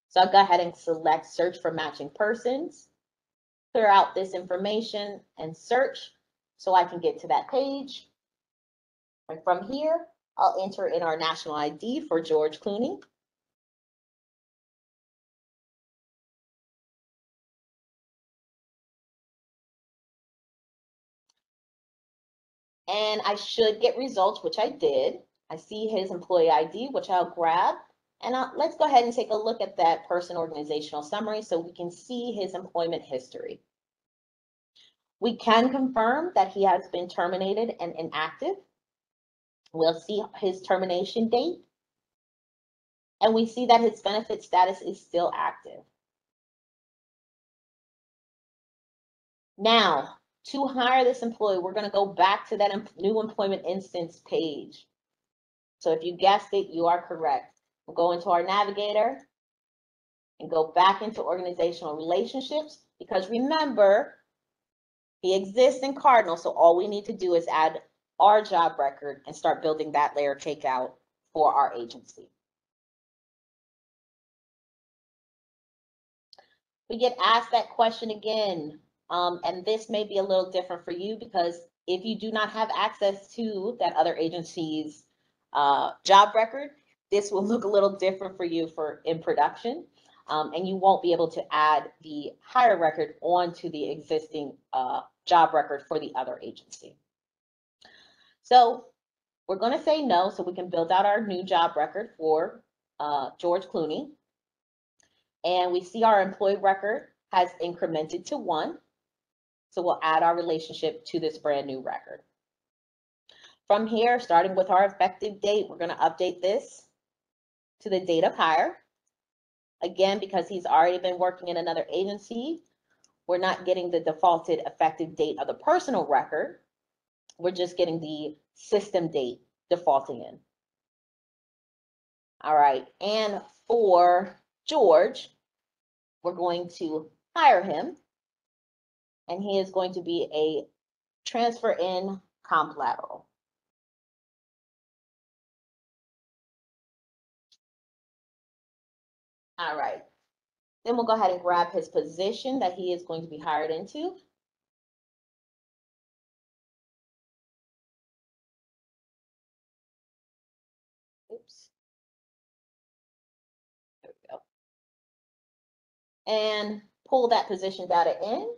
S2: So I'll go ahead and select search for matching persons, clear out this information and search so I can get to that page. And from here, I'll enter in our national ID for George Clooney. And I should get results, which I did. I see his employee ID, which I'll grab. And let's go ahead and take a look at that person organizational summary so we can see his employment history. We can confirm that he has been terminated and inactive. We'll see his termination date. And we see that his benefit status is still active. Now, to hire this employee, we're going to go back to that new employment instance page. So if you guessed it, you are correct. We'll go into our navigator and go back into organizational relationships, because remember, he exists in Cardinal, so all we need to do is add our job record and start building that layer cake out for our agency. We get asked that question again, and this may be a little different for you because if you do not have access to that other agency's job record, this will look a little different for you in production, and you won't be able to add the hire record onto the existing job record for the other agency. So we're going to say no so we can build out our new job record for George Clooney. And we see our employee record has incremented to 1. So we'll add our relationship to this brand new record. From here, starting with our effective date, we're going to update this to the date of hire. Again, because he's already been working in another agency, we're not getting the defaulted effective date of the personal record. We're just getting the system date defaulting in. All right, and for George, we're going to hire him, and he is going to be a transfer in comp lateral. All right, then we'll go ahead and grab his position that he is going to be hired into. Oops. There we go. And pull that position data in.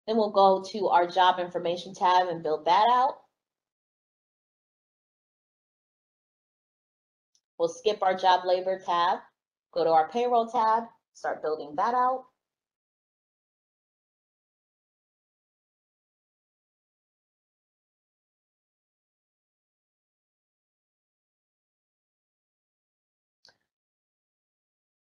S2: Then we'll go to our job information tab and build that out. We'll skip our job labor tab, go to our payroll tab, start building that out.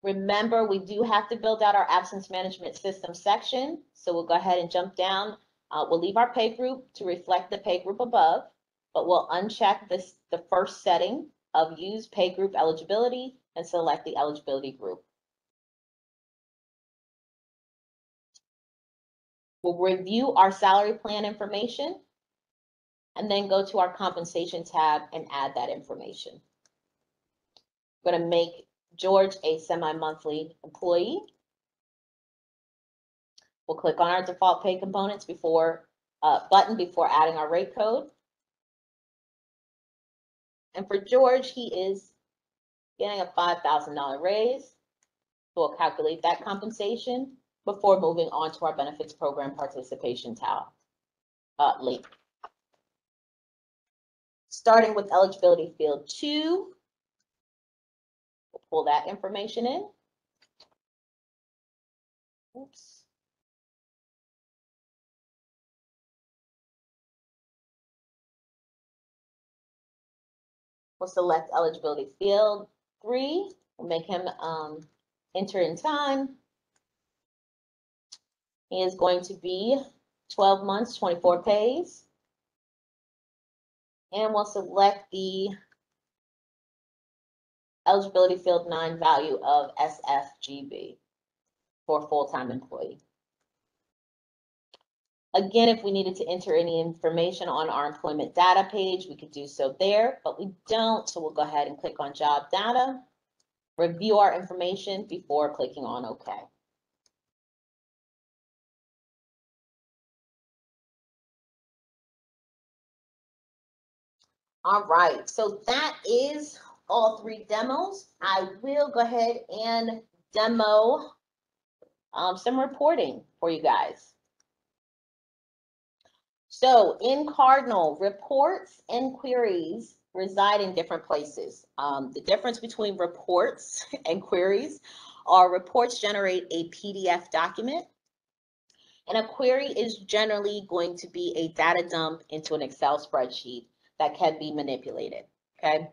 S2: Remember, we do have to build out our absence management system section. So we'll go ahead and jump down. We'll leave our pay group to reflect the pay group above, but we'll uncheck the first setting of use pay group eligibility and select the eligibility group. We'll review our salary plan information and then go to our compensation tab and add that information. We're going to make George a semi-monthly employee. We'll click on our default pay components button before adding our rate code. And for George, he is getting a $5,000 raise. We'll calculate that compensation before moving on to our benefits program participation tab link. Starting with eligibility field 2, we'll pull that information in. Oops. We'll select eligibility field 3. We'll make him enter in time. He is going to be 12 months, 24 pays. And we'll select the eligibility field 9 value of SFGB for a full-time employee. Again, if we needed to enter any information on our employment data page, we could do so there, but we don't. So we'll go ahead and click on job data, review our information before clicking on OK. All right, so that is all 3 demos. I will go ahead and demo some reporting for you guys. So in Cardinal, reports and queries reside in different places. The difference between reports and queries are reports generate a PDF document, and a query is generally going to be a data dump into an Excel spreadsheet that can be manipulated, okay?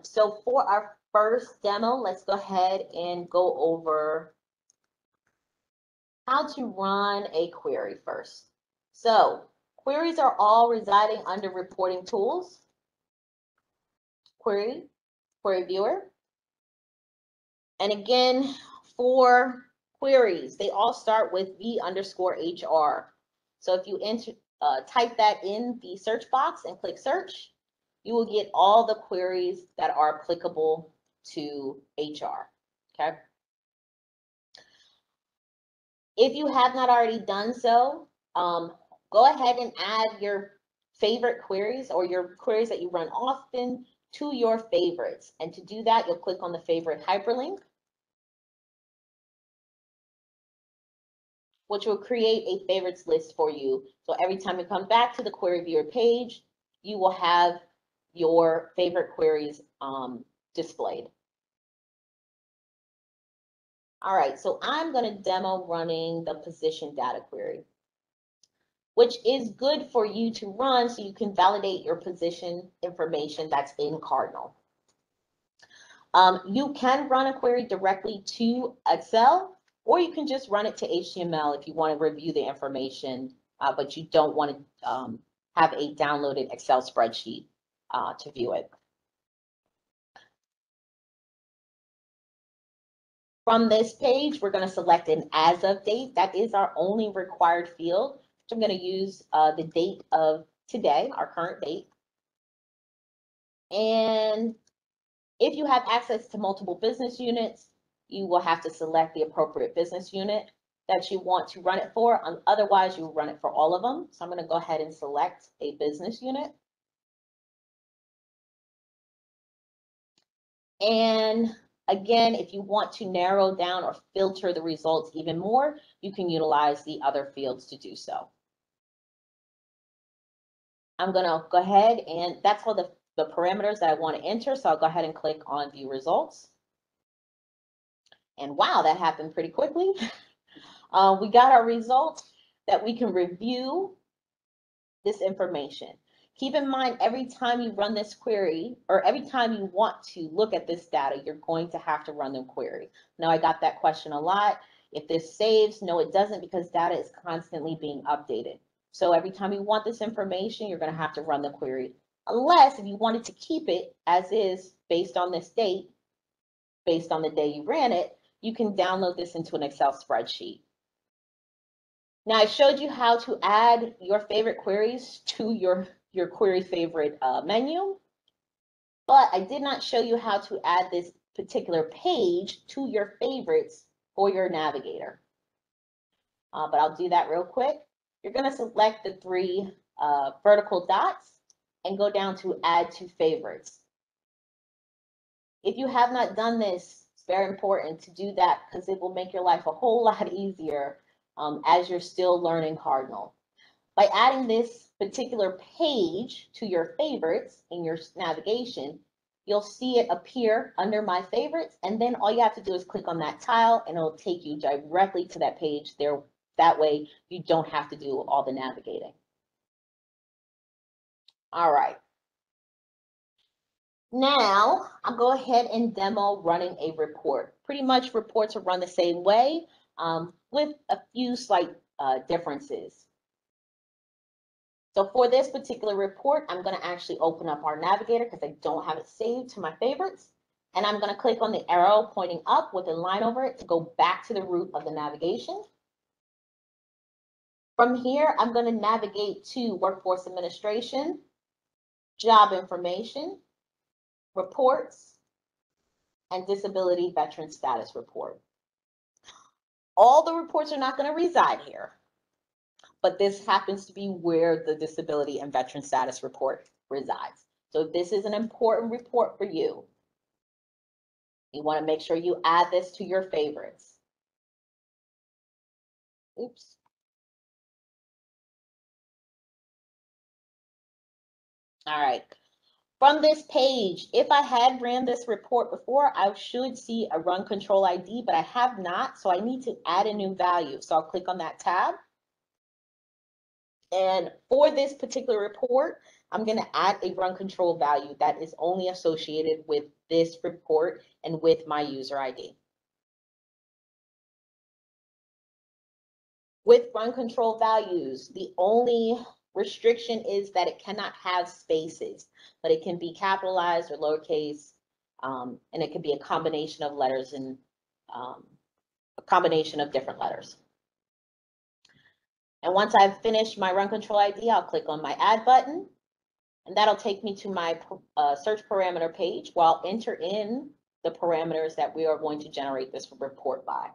S2: So for our first demo, let's go ahead and go over how to run a query first. So queries are all residing under reporting tools. Query viewer. And again, for queries, they all start with v_HR. So if you type that in the search box and click search, you will get all the queries that are applicable to HR, okay? If you have not already done so, go ahead and add your favorite queries or your queries that you run often to your favorites. And to do that, you'll click on the favorite hyperlink, which will create a favorites list for you. So every time you come back to the query viewer page, you will have your favorite queries displayed. All right, so I'm going to demo running the position data query, which is good for you to run so you can validate your position information that's in Cardinal. You can run a query directly to Excel, or you can just run it to HTML if you want to review the information, but you don't want to have a downloaded Excel spreadsheet to view it. From this page, we're going to select an as of date. That is our only required field. So I'm going to use the date of today, our current date. And if you have access to multiple business units, you will have to select the appropriate business unit that you want to run it for. Otherwise, you run it for all of them. So I'm going to go ahead and select a business unit. And again, if you want to narrow down or filter the results even more, you can utilize the other fields to do so. I'm going to go ahead and that's all the parameters that I want to enter. So I'll go ahead and click on view results. And wow, that happened pretty quickly. We got our results that we can review this information. Keep in mind, every time you run this query, or every time you want to look at this data, you're going to have to run the query. Now, I got that question a lot. If this saves, no, it doesn't, because data is constantly being updated. So every time you want this information, you're going to have to run the query. Unless if you wanted to keep it as is based on this date, based on the day you ran it, you can download this into an Excel spreadsheet. Now, I showed you how to add your favorite queries to your query favorite menu, but I did not show you how to add this particular page to your favorites for your navigator. But I'll do that real quick. You're going to select the three vertical dots and go down to add to favorites. If you have not done this, it's very important to do that because it will make your life a whole lot easier as you're still learning Cardinal. By adding this particular page to your favorites in your navigation, you'll see it appear under my favorites, and then all you have to do is click on that tile and it'll take you directly to that page there. That way you don't have to do all the navigating. All right. Now I'll go ahead and demo running a report. Pretty much reports are run the same way with a few slight differences. So for this particular report, I'm going to actually open up our navigator because I don't have it saved to my favorites. And I'm going to click on the arrow pointing up with a line over it to go back to the root of the navigation. From here, I'm going to navigate to Workforce Administration, Job Information, Reports, and Disability Veteran Status Report. All the reports are not going to reside here, but this happens to be where the Disability and Veteran Status Report resides. So this is an important report for you. You want to make sure you add this to your favorites. Oops. All right. From this page, if I had ran this report before, I should see a run control ID, but I have not, so I need to add a new value. So I'll click on that tab. And for this particular report, I'm going to add a run control value that is only associated with this report and with my user ID. With run control values, the only restriction is that it cannot have spaces, but it can be capitalized or lowercase, and it can be a combination of letters and a combination of different letters. And once I've finished my run control ID, I'll click on my add button, and that'll take me to my search parameter page where I'll enter in the parameters that we are going to generate this report by.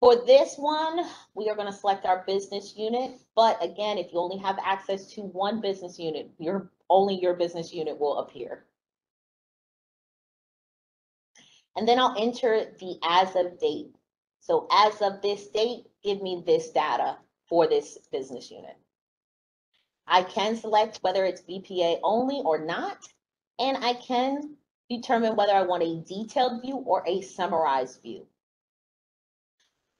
S2: For this one, we are going to select our business unit, but again, if you only have access to one business unit, only your business unit will appear. And then I'll enter the as of date. So as of this date, give me this data for this business unit. I can select whether it's BPA only or not, and I can determine whether I want a detailed view or a summarized view.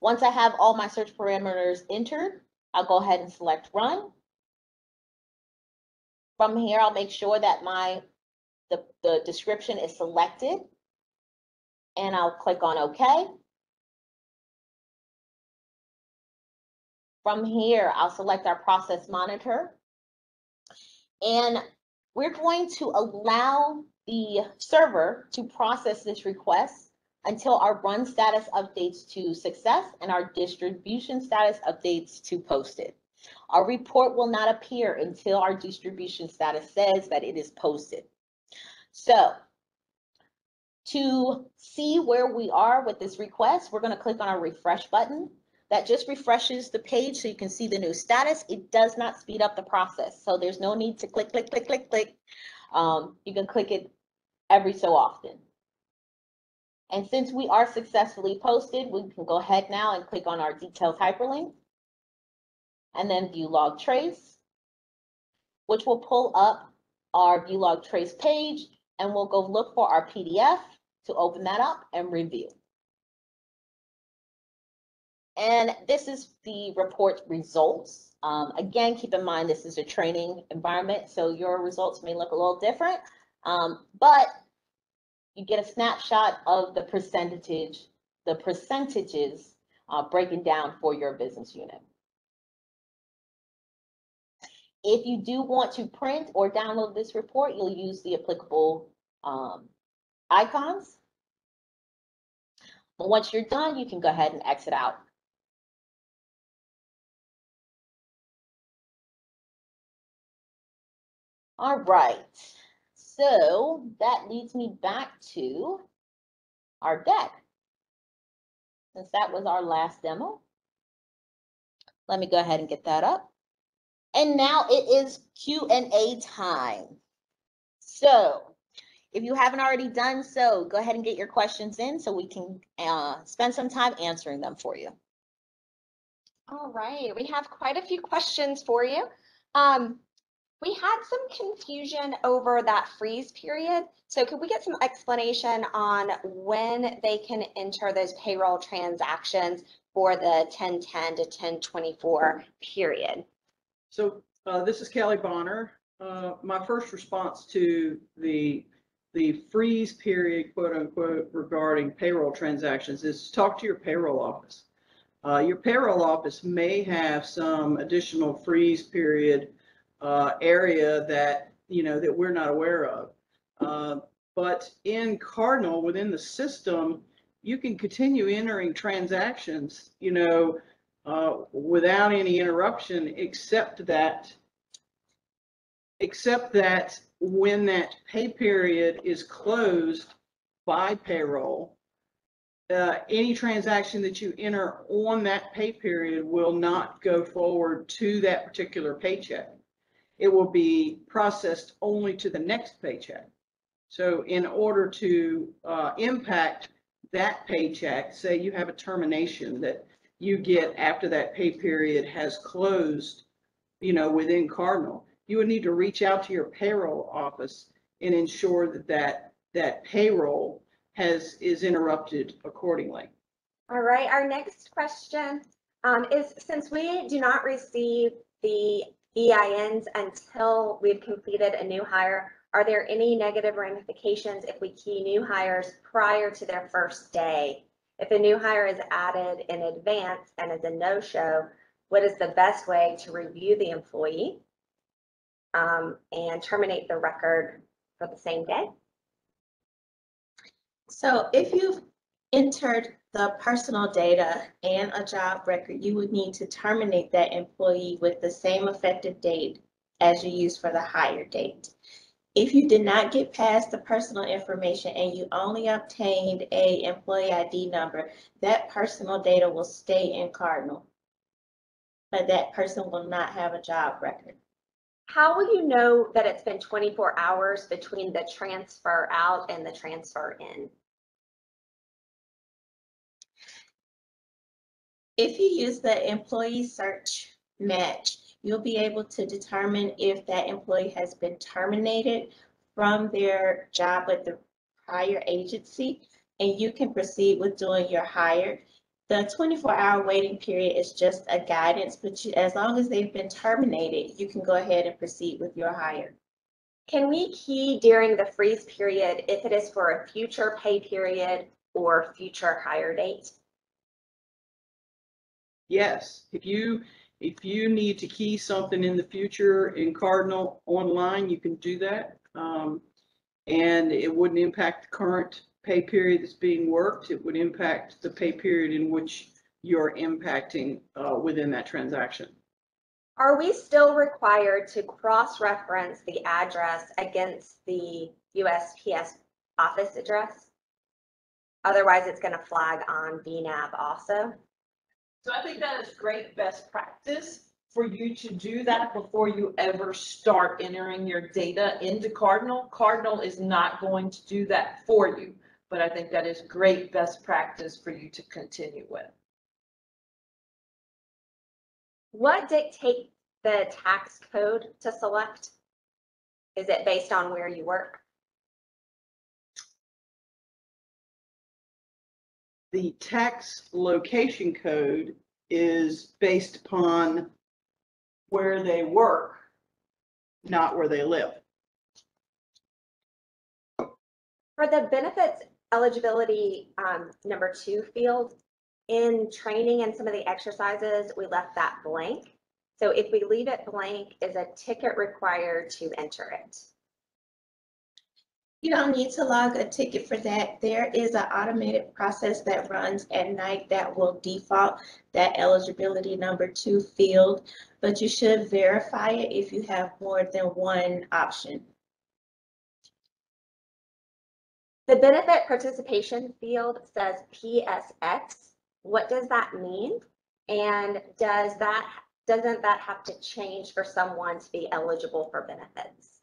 S2: Once I have all my search parameters entered, I'll go ahead and select run. From here, I'll make sure that the description is selected, and I'll click on OK. From here, I'll select our process monitor, And we're going to allow the server to process this request until our run status updates to success and our distribution status updates to posted. Our report will not appear until our distribution status says that it is posted. So to see where we are with this request, we're going to click on our refresh button. That just refreshes the page so you can see the new status. It does not speed up the process. So there's no need to click. You can click it every so often. And since we are successfully posted, we can go ahead now and click on our details hyperlink and then view log trace, which will pull up our view log trace page, and we'll go look for our PDF to open that up and review. And this is the report results. Again, keep in mind, this is a training environment, so your results may look a little different, but you get a snapshot of the percentages breaking down for your business unit. If you do want to print or download this report, you'll use the applicable icons. But once you're done, you can go ahead and exit out. All right, so that leads me back to our deck. Since that was our last demo, let me go ahead and get that up. And now it is Q&A time. So if you haven't already done so, go ahead and get your questions in so we can spend some time answering them for you.
S1: All right, we have quite a few questions for you. We had some confusion over that freeze period. So could we get some explanation on when they can enter those payroll transactions for the 1010 to 1024 period?
S4: So this is Kelly Bonner. My first response to the freeze period, quote unquote, regarding payroll transactions is talk to your payroll office. Your payroll office may have some additional freeze period area that, that we're not aware of. But in Cardinal, within the system, you can continue entering transactions, without any interruption, except that when that pay period is closed by payroll, any transaction that you enter on that pay period will not go forward to that particular paycheck. It will be processed only to the next paycheck. So in order to impact that paycheck, say you have a termination that you get after that pay period has closed, within Cardinal, you would need to reach out to your payroll office and ensure that payroll is interrupted accordingly.
S1: All right, our next question is, since we do not receive the EINs until we've completed a new hire, are there any negative ramifications if we key new hires prior to their first day? If a new hire is added in advance and is a no-show, what is the best way to review the employee and terminate the record for the same day?
S3: So if you've entered the personal data and a job record, you would need to terminate that employee with the same effective date as you used for the hire date. If you did not get past the personal information and you only obtained a employee ID number, that personal data will stay in Cardinal, but that person will not have a job record.
S1: How will you know that it's been 24 hours between the transfer out and the transfer in?
S3: If you use the employee search match, you'll be able to determine if that employee has been terminated from their job with the hire agency, and you can proceed with doing your hire. The 24-hour waiting period is just a guidance, but as long as they've been terminated, you can go ahead and proceed with your hire.
S1: Can we key during the freeze period if it is for a future pay period or future hire date?
S4: Yes, if If you need to key something in the future in Cardinal online, you can do that. And it wouldn't impact the current pay period that's being worked. It would impact the pay period in which you're impacting within that transaction.
S1: Are we still required to cross-reference the address against the USPS office address? Otherwise, it's going to flag on VNAV also.
S5: So I think that is great best practice for you to do that before you ever start entering your data into Cardinal. Cardinal is not going to do that for you, but I think that is great best practice for you to continue with.
S1: What dictates the tax code to select? Is it based on where you work?
S4: The tax location code is based upon where they work, not where they live.
S1: For the benefits eligibility number 2 field, in training and some of the exercises, we left that blank. So if we leave it blank, is a ticket required to enter it?
S3: You don't need to log a ticket for that. There is an automated process that runs at night that will default that eligibility number 2 field, but you should verify it if you have more than one option.
S1: The benefit participation field says PSX. What does that mean? And doesn't that have to change for someone to be eligible for benefits?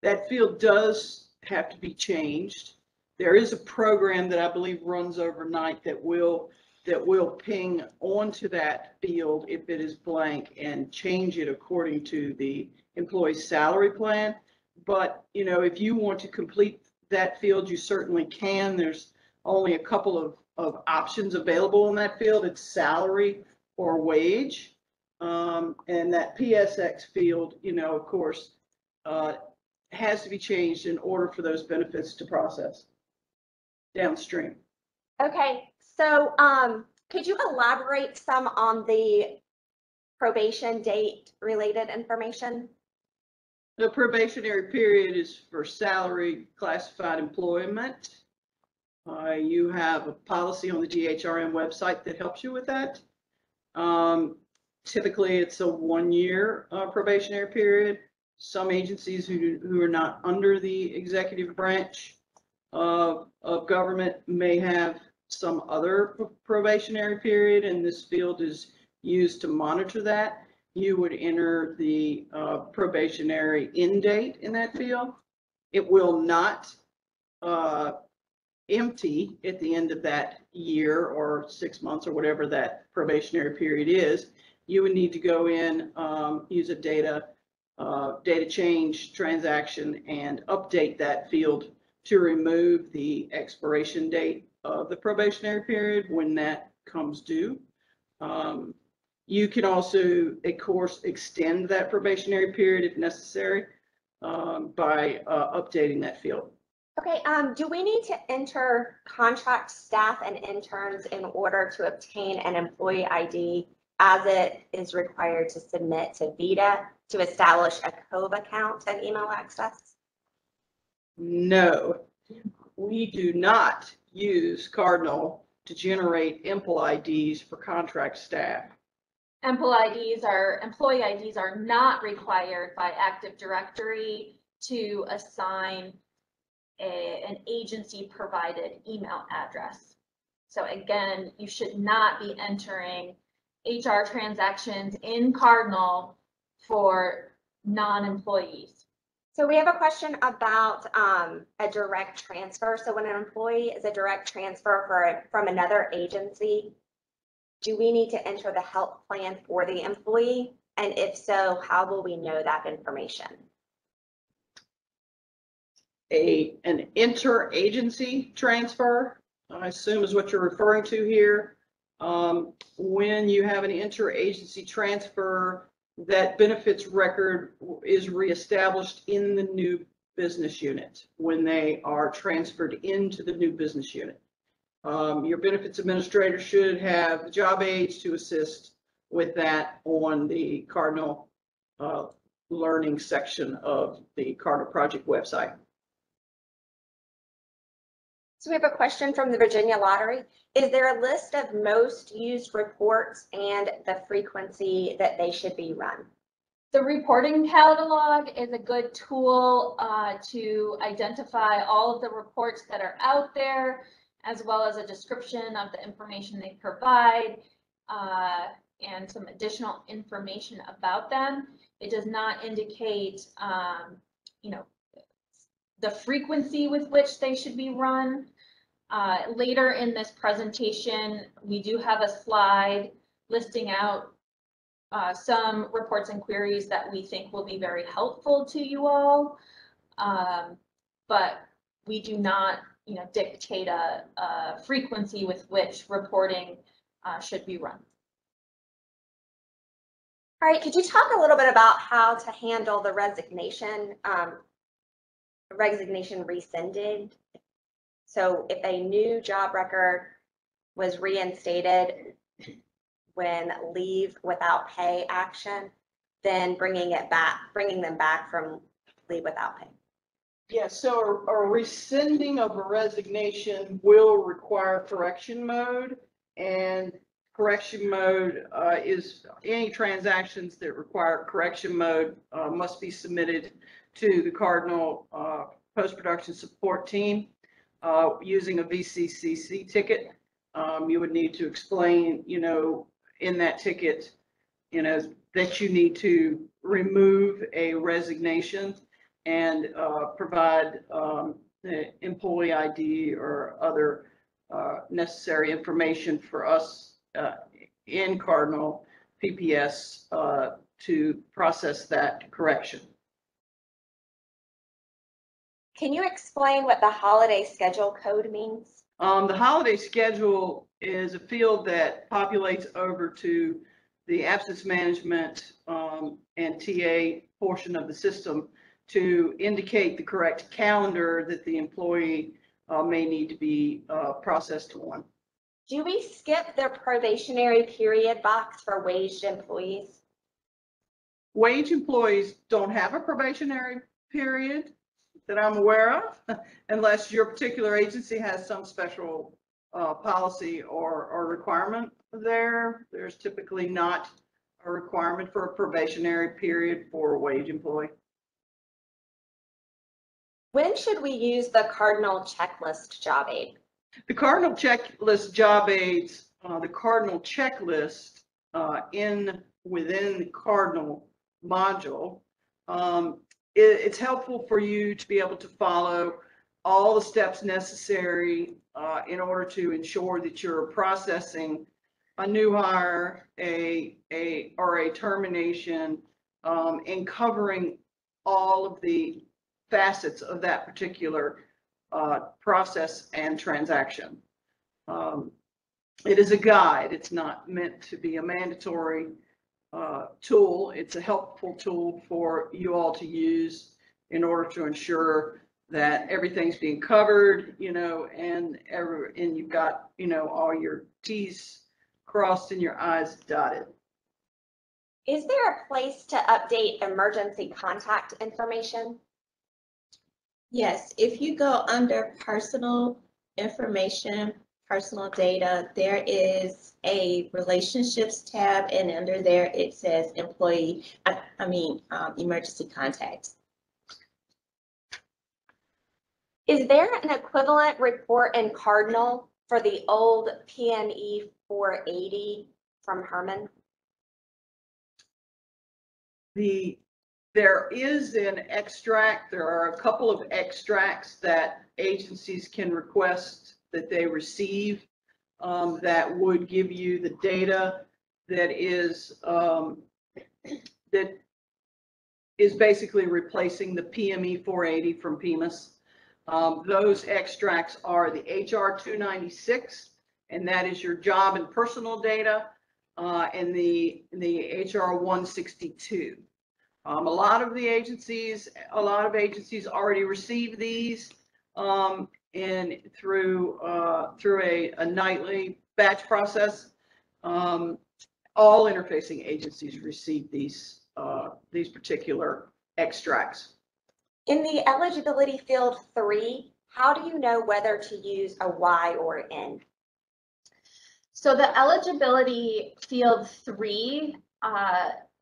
S4: That field does have to be changed. There is a program that I believe runs overnight that will ping onto that field if it is blank and change it according to the employee's salary plan. But, you know, if you want to complete that field, you certainly can. There's only a couple of options available in that field. It's salary or wage. And that PSX field, you know, of course, has to be changed in order for those benefits to process downstream.
S1: Okay, so could you elaborate some on the probation date related information?
S4: The probationary period is for salary classified employment. You have a policy on the DHRM website that helps you with that. Typically, it's a 1-year probationary period. Some agencies who are not under the executive branch of government may have some other probationary period, and this field is used to monitor that. You would enter the probationary end date in that field. It will not empty at the end of that year or 6 months or whatever that probationary period is. You would need to go in, use a data change transaction and update that field to remove the expiration date of the probationary period when that comes due. You can also, of course, extend that probationary period if necessary by updating that field.
S1: Okay, do we need to enter contract staff and interns in order to obtain an employee ID as it is required to submit to VITA to establish a COVE account and email access?
S4: No, we do not use Cardinal to generate employee IDs for contract staff.
S6: Employee IDs are not required by Active Directory to assign an agency provided email address. So again, you should not be entering HR transactions in Cardinal for non-employees.
S1: So we have a question about a direct transfer. So when an employee is a direct transfer from another agency, do we need to enter the health plan for the employee? And if so, how will we know that information?
S4: An inter-agency transfer, I assume is what you're referring to here. When you have an inter-agency transfer, that benefits record is reestablished in the new business unit when they are transferred into the new business unit. Your benefits administrator should have job aids to assist with that on the Cardinal Learning section of the Cardinal Project website.
S1: So we have a question from the Virginia Lottery. Is there a list of most used reports and the frequency that they should be run?
S6: The reporting catalog is a good tool to identify all of the reports that are out there, as well as a description of the information they provide and some additional information about them. It does not indicate, the frequency with which they should be run. Later in this presentation, we do have a slide listing out some reports and queries that we think will be very helpful to you all. But we do not, dictate a frequency with which reporting should be run.
S1: All right, could you talk a little bit about how to handle the resignation rescinded? So if a new job record was reinstated when leave without pay action, then bringing them back from leave without pay.
S4: Yeah, so a rescinding of a resignation will require correction mode, and correction mode is any transactions that require correction mode must be submitted to the Cardinal post-production support team using a VCCC ticket. You would need to explain, in that ticket, that you need to remove a resignation and provide the employee ID or other necessary information for us in Cardinal PPS to process that correction.
S1: Can you explain what the holiday schedule code means?
S4: The holiday schedule is a field that populates over to the absence management and TA portion of the system to indicate the correct calendar that the employee may need to be processed on.
S1: Do we skip the probationary period box for waged employees?
S4: Wage employees don't have a probationary period that I'm aware of, unless your particular agency has some special policy or requirement there. There's typically not a requirement for a probationary period for a wage employee.
S1: When should we use the Cardinal checklist job aid?
S4: The Cardinal checklist job aids, the Cardinal checklist within the Cardinal module, it's helpful for you to be able to follow all the steps necessary in order to ensure that you're processing a new hire, or a termination, and covering all of the facets of that particular process and transaction. It is a guide. It's not meant to be a mandatory tool. It's a helpful tool for you all to use in order to ensure that everything's being covered, and you've got, all your T's crossed and your I's dotted.
S1: Is there a place to update emergency contact information?
S3: Yes, if you go under personal information, personal data, there is a relationships tab, and under there it says emergency contacts.
S1: Is there an equivalent report in Cardinal for the old PME 480 from Herman?
S4: There is an extract. There are a couple of extracts that agencies can request that they receive that would give you the data that is basically replacing the PME 480 from PEMIS. Those extracts are the HR 296, and that is your job and personal data, and the HR 162. A lot of agencies already receive these and through a nightly batch process. all interfacing agencies receive these particular extracts.
S1: In the eligibility field 3, how do you know whether to use a Y or an N?
S6: So the eligibility field 3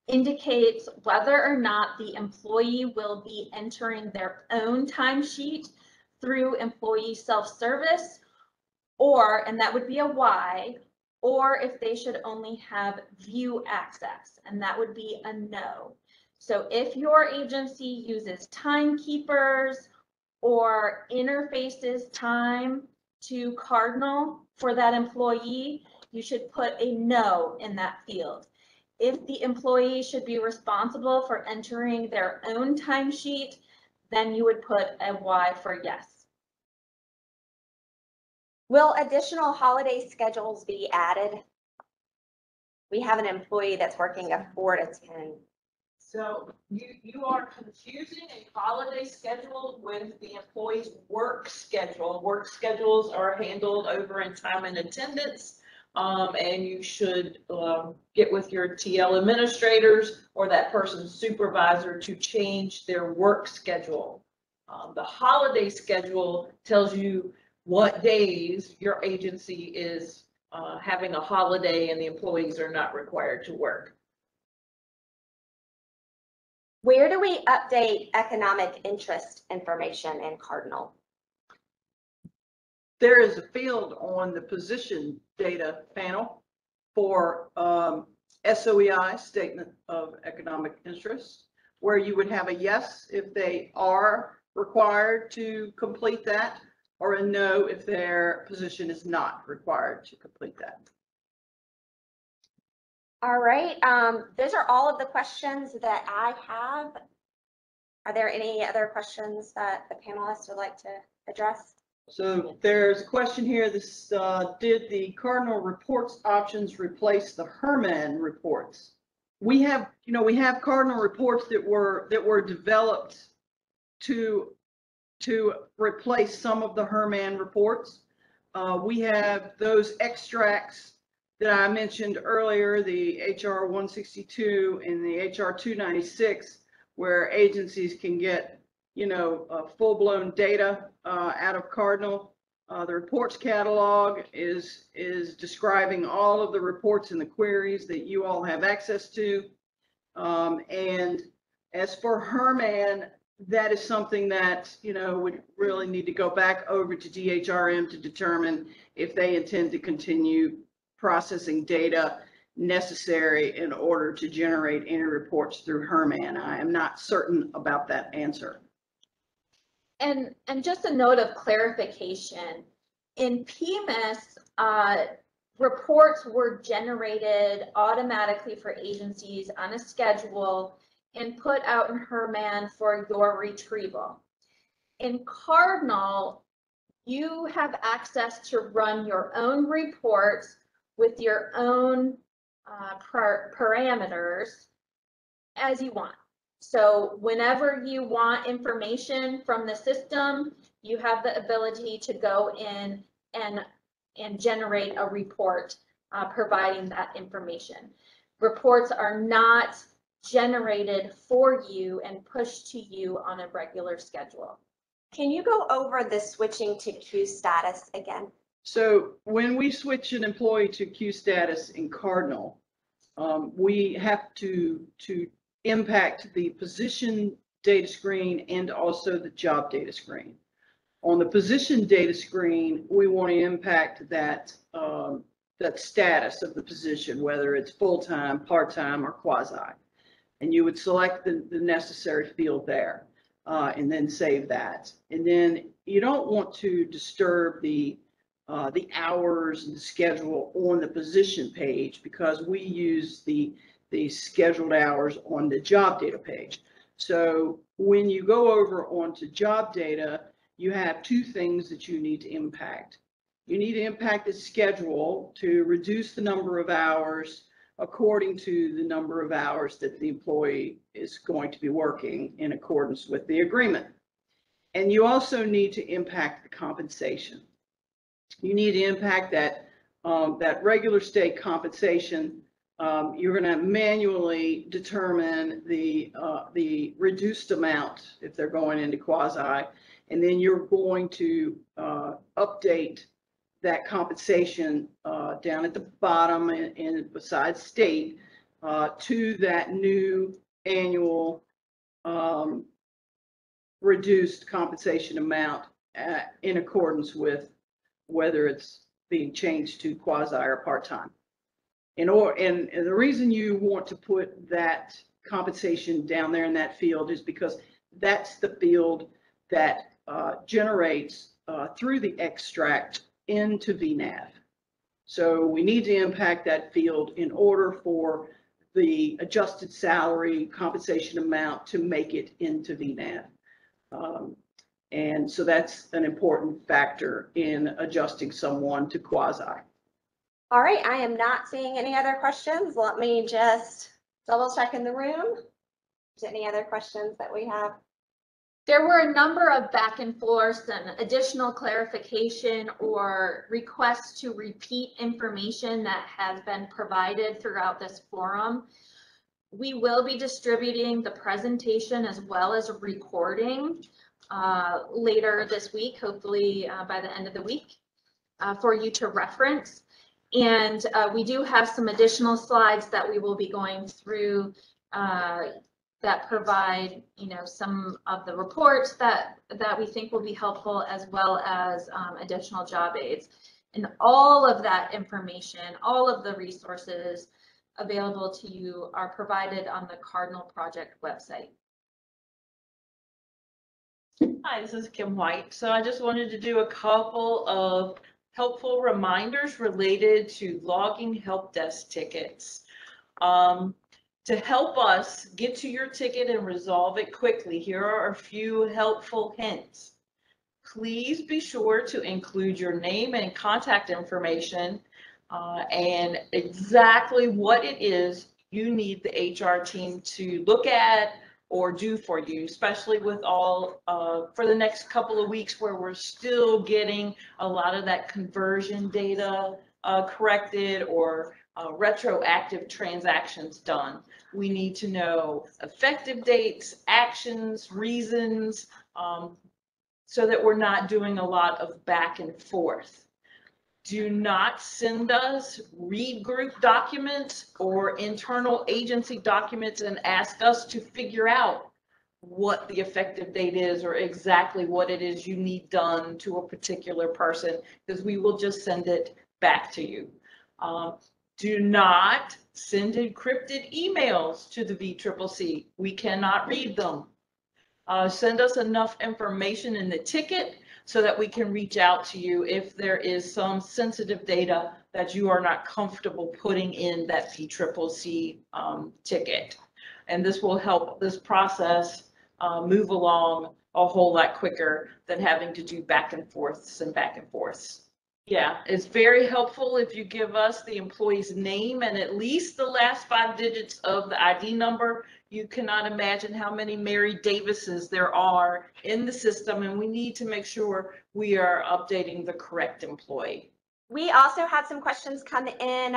S6: indicates whether or not the employee will be entering their own timesheet through employee self-service, or, and that would be a Y, or if they should only have view access, and that would be a no. So if your agency uses timekeepers or interfaces time to Cardinal for that employee, you should put a no in that field. If the employee should be responsible for entering their own timesheet, then you would put a Y for yes.
S1: Will additional holiday schedules be added? We have an employee that's working a 4 to 10.
S5: So you are confusing a holiday schedule with the employee's work schedule. Work schedules are handled over in time and attendance. And you should get with your TL administrators or that person's supervisor to change their work schedule. The holiday schedule tells you what days your agency is having a holiday and the employees are not required to work.
S1: Where do we update economic interest information in Cardinal?
S4: There is a field on the position data panel for SOEI, Statement of Economic Interest, where you would have a yes if they are required to complete that, or a no if their position is not required to complete that.
S1: All right, those are all of the questions that I have. Are there any other questions that the panelists would like to address?
S4: So there's a question here. This did the Cardinal reports options replace the Herman reports? We have Cardinal reports that were developed to replace some of the Herman reports. We have those extracts that I mentioned earlier, the HR 162 and the HR 296, where agencies can get, full-blown data out of Cardinal. The reports catalog is describing all of the reports and the queries that you all have access to. And as for Herman, that is something that, would really need to go back over to DHRM to determine if they intend to continue processing data necessary in order to generate any reports through Herman. I am not certain about that answer.
S6: And just a note of clarification, in PMIS, reports were generated automatically for agencies on a schedule and put out in Herman for your retrieval. In Cardinal, you have access to run your own reports with your own parameters as you want. So whenever you want information from the system, you have the ability to go in and generate a report providing that information. Reports are not generated for you and pushed to you on a regular schedule.
S1: Can you go over the switching to Q status again?
S4: So when we switch an employee to Q status in Cardinal, we have to impact the position data screen and also the job data screen. On the position data screen, we want to impact that status of the position, whether it's full-time, part-time, or quasi. And you would select the necessary field there and then save that. And then you don't want to disturb the hours and the schedule on the position page, because we use the scheduled hours on the job data page. So when you go over onto job data, you have two things that you need to impact. You need to impact the schedule to reduce the number of hours according to the number of hours that the employee is going to be working in accordance with the agreement. And you also need to impact the compensation. You need to impact that regular state compensation you're going to manually determine the reduced amount if they're going into quasi, and then you're going to update that compensation down at the bottom and besides state to that new annual reduced compensation amount in accordance with whether it's being changed to quasi or part-time. And the reason you want to put that compensation down there in that field is because that's the field that generates through the extract into VNAV. So we need to impact that field in order for the adjusted salary compensation amount to make it into VNAV. And so that's an important factor in adjusting someone to quasi.
S1: All right, I am not seeing any other questions. Let me just double check in the room. Is there any other questions that we have?
S6: There were a number of back and forths and additional clarification or requests to repeat information that has been provided throughout this forum. We will be distributing the presentation as well as a recording later this week, hopefully by the end of the week, for you to reference. And we do have some additional slides that we will be going through that provide, some of the reports that we think will be helpful, as well as additional job aids. And all of that information, all of the resources available to you are provided on the Cardinal Project website.
S5: Hi, this is Kim White. So I just wanted to do a couple of helpful reminders related to logging help desk tickets. To help us get to your ticket and resolve it quickly, here are a few helpful hints. Please be sure to include your name and contact information and exactly what it is you need the HR team to look at or do for you, especially with all for the next couple of weeks where we're still getting a lot of that conversion data corrected or retroactive transactions done. We need to know effective dates, actions, reasons, so that we're not doing a lot of back and forth. Do not send us read group documents or internal agency documents and ask us to figure out what the effective date is or exactly what it is you need done to a particular person, because we will just send it back to you. Do not send encrypted emails to the VCCC. We cannot read them. Send us enough information in the ticket so that we can reach out to you if there is some sensitive data that you are not comfortable putting in that VCCC ticket. And this will help this process move along a whole lot quicker than having to do back and forths and back and forths. Yeah, it's very helpful if you give us the employee's name and at least the last 5 digits of the ID number. You cannot imagine how many Mary Davises there are in the system, and we need to make sure we are updating the correct employee.
S1: We also had some questions come in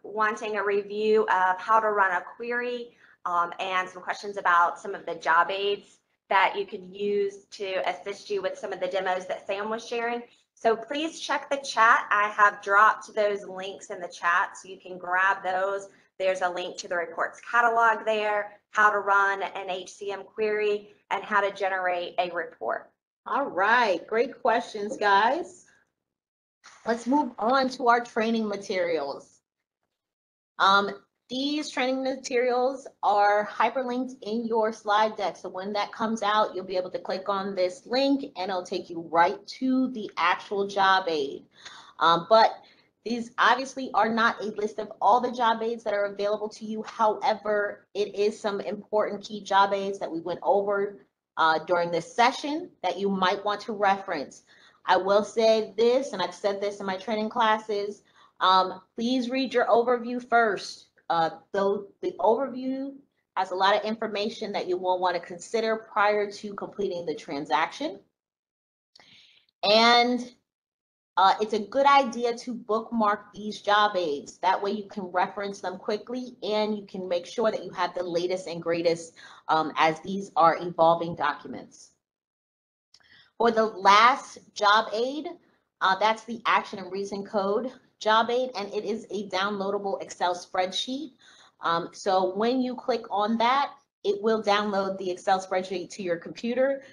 S1: wanting a review of how to run a query and some questions about some of the job aids that you could use to assist you with some of the demos that Sam was sharing. So please check the chat. I have dropped those links in the chat so you can grab those. There's a link to the reports catalog there, how to run an HCM query, and how to generate a report.
S2: All right, great questions, guys. Let's move on to our training materials. These training materials are hyperlinked in your slide deck. So when that comes out, you'll be able to click on this link and it'll take you right to the actual job aid. But these obviously are not a list of all the job aids that are available to you. However, it is some important key job aids that we went over during this session that you might want to reference. I will say this, and I've said this in my training classes, please read your overview first. Though the overview has a lot of information that you will want to consider prior to completing the transaction. And It's a good idea to bookmark these job aids. That way you can reference them quickly and you can make sure that you have the latest and greatest as these are evolving documents. For the last job aid, that's the action and reason code job aid, and it is a downloadable Excel spreadsheet. So when you click on that, it will download the Excel spreadsheet to your computer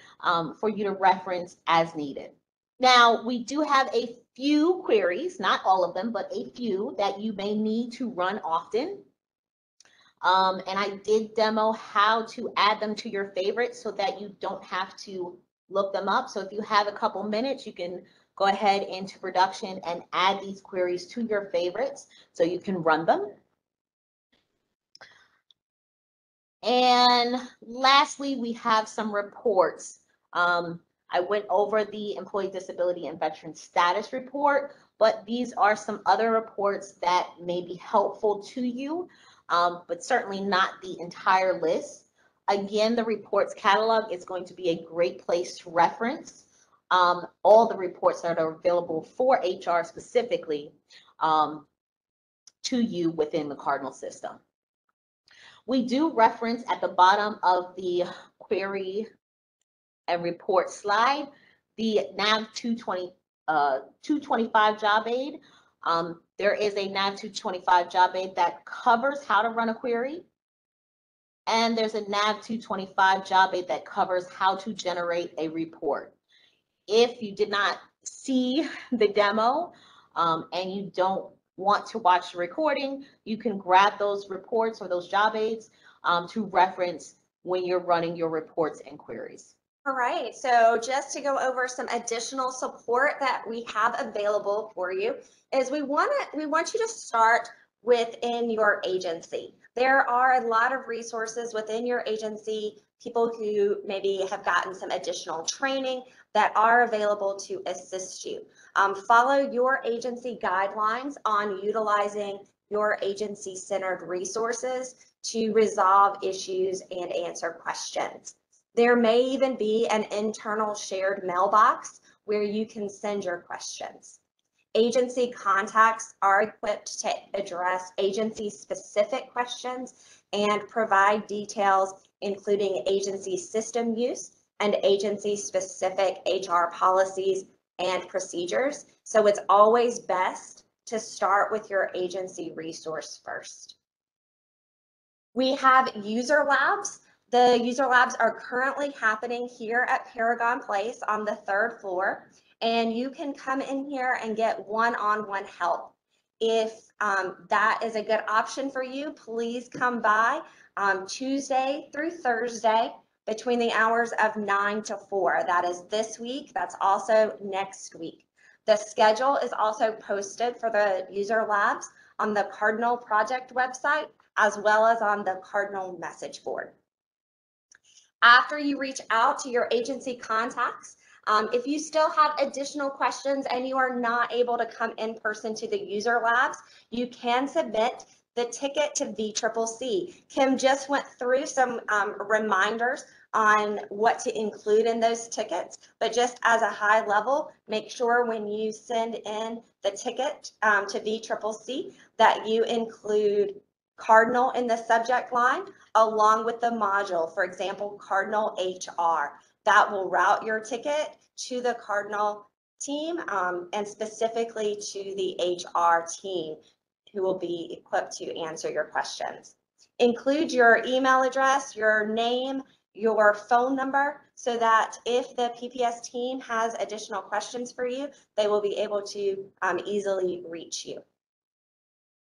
S2: for you to reference as needed. Now, we do have a few queries, not all of them, but a few that you may need to run often. And I did demo how to add them to your favorites so that you don't have to look them up. So if you have a couple minutes, you can go ahead into production and add these queries to your favorites so you can run them. And lastly, we have some reports. I went over the Employee Disability and Veteran Status Report, but these are some other reports that may be helpful to you, but certainly not the entire list. Again, the reports catalog is going to be a great place to reference all the reports that are available for HR specifically to you within the Cardinal system. We do reference at the bottom of the query and report slide the NAV 225 job aid. There is a NAV 225 job aid that covers how to run a query. And there's a NAV 225 job aid that covers how to generate a report. If you did not see the demo and you don't want to watch the recording, you can grab those reports or those job aids to reference when you're running your reports and queries.
S1: All right, so just to go over some additional support that we have available for you is we want you to start within your agency. There are a lot of resources within your agency, people who maybe have gotten some additional training that are available to assist you. Follow your agency guidelines on utilizing your agency-centered resources to resolve issues and answer questions. There may even be an internal shared mailbox where you can send your questions. Agency contacts are equipped to address agency-specific questions and provide details including agency system use and agency-specific HR policies and procedures. So it's always best to start with your agency resource first. We have user labs. The user labs are currently happening here at Paragon Place on the 3rd floor, and you can come in here and get one-on-one help. If that is a good option for you, please come by Tuesday through Thursday between the hours of 9 to 4. That is this week. That's also next week. The schedule is also posted for the user labs on the Cardinal Project website, as well as on the Cardinal message board. After you reach out to your agency contacts, if you still have additional questions and you are not able to come in person to the user labs, you can submit the ticket to VCCC. Kim just went through some reminders on what to include in those tickets, but just as a high level, make sure when you send in the ticket to VCCC that you include Cardinal in the subject line along with the module, for example, Cardinal HR. That will route your ticket to the Cardinal team and specifically to the HR team who will be equipped to answer your questions. Include your email address, your name, your phone number, so that if the PPS team has additional questions for you, they will be able to easily reach you.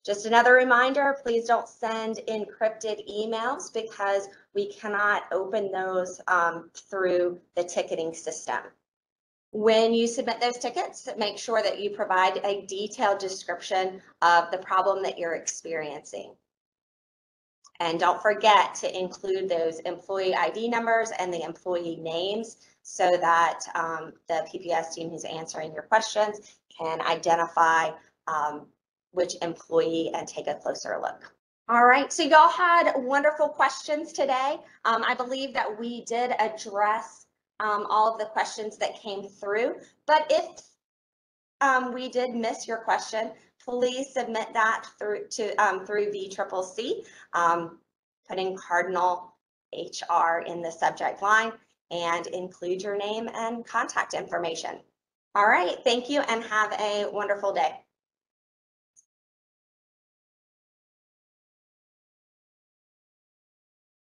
S1: Just another reminder, please don't send encrypted emails because we cannot open those through the ticketing system. When you submit those tickets, make sure that you provide a detailed description of the problem that you're experiencing. And don't forget to include those employee ID numbers and the employee names so that the PPS team who's answering your questions can identify which employee and take a closer look. All right, so y'all had wonderful questions today. I believe that we did address all of the questions that came through, but if we did miss your question, please submit that through VCCC, putting Cardinal HR in the subject line and include your name and contact information. All right, thank you and have a wonderful day.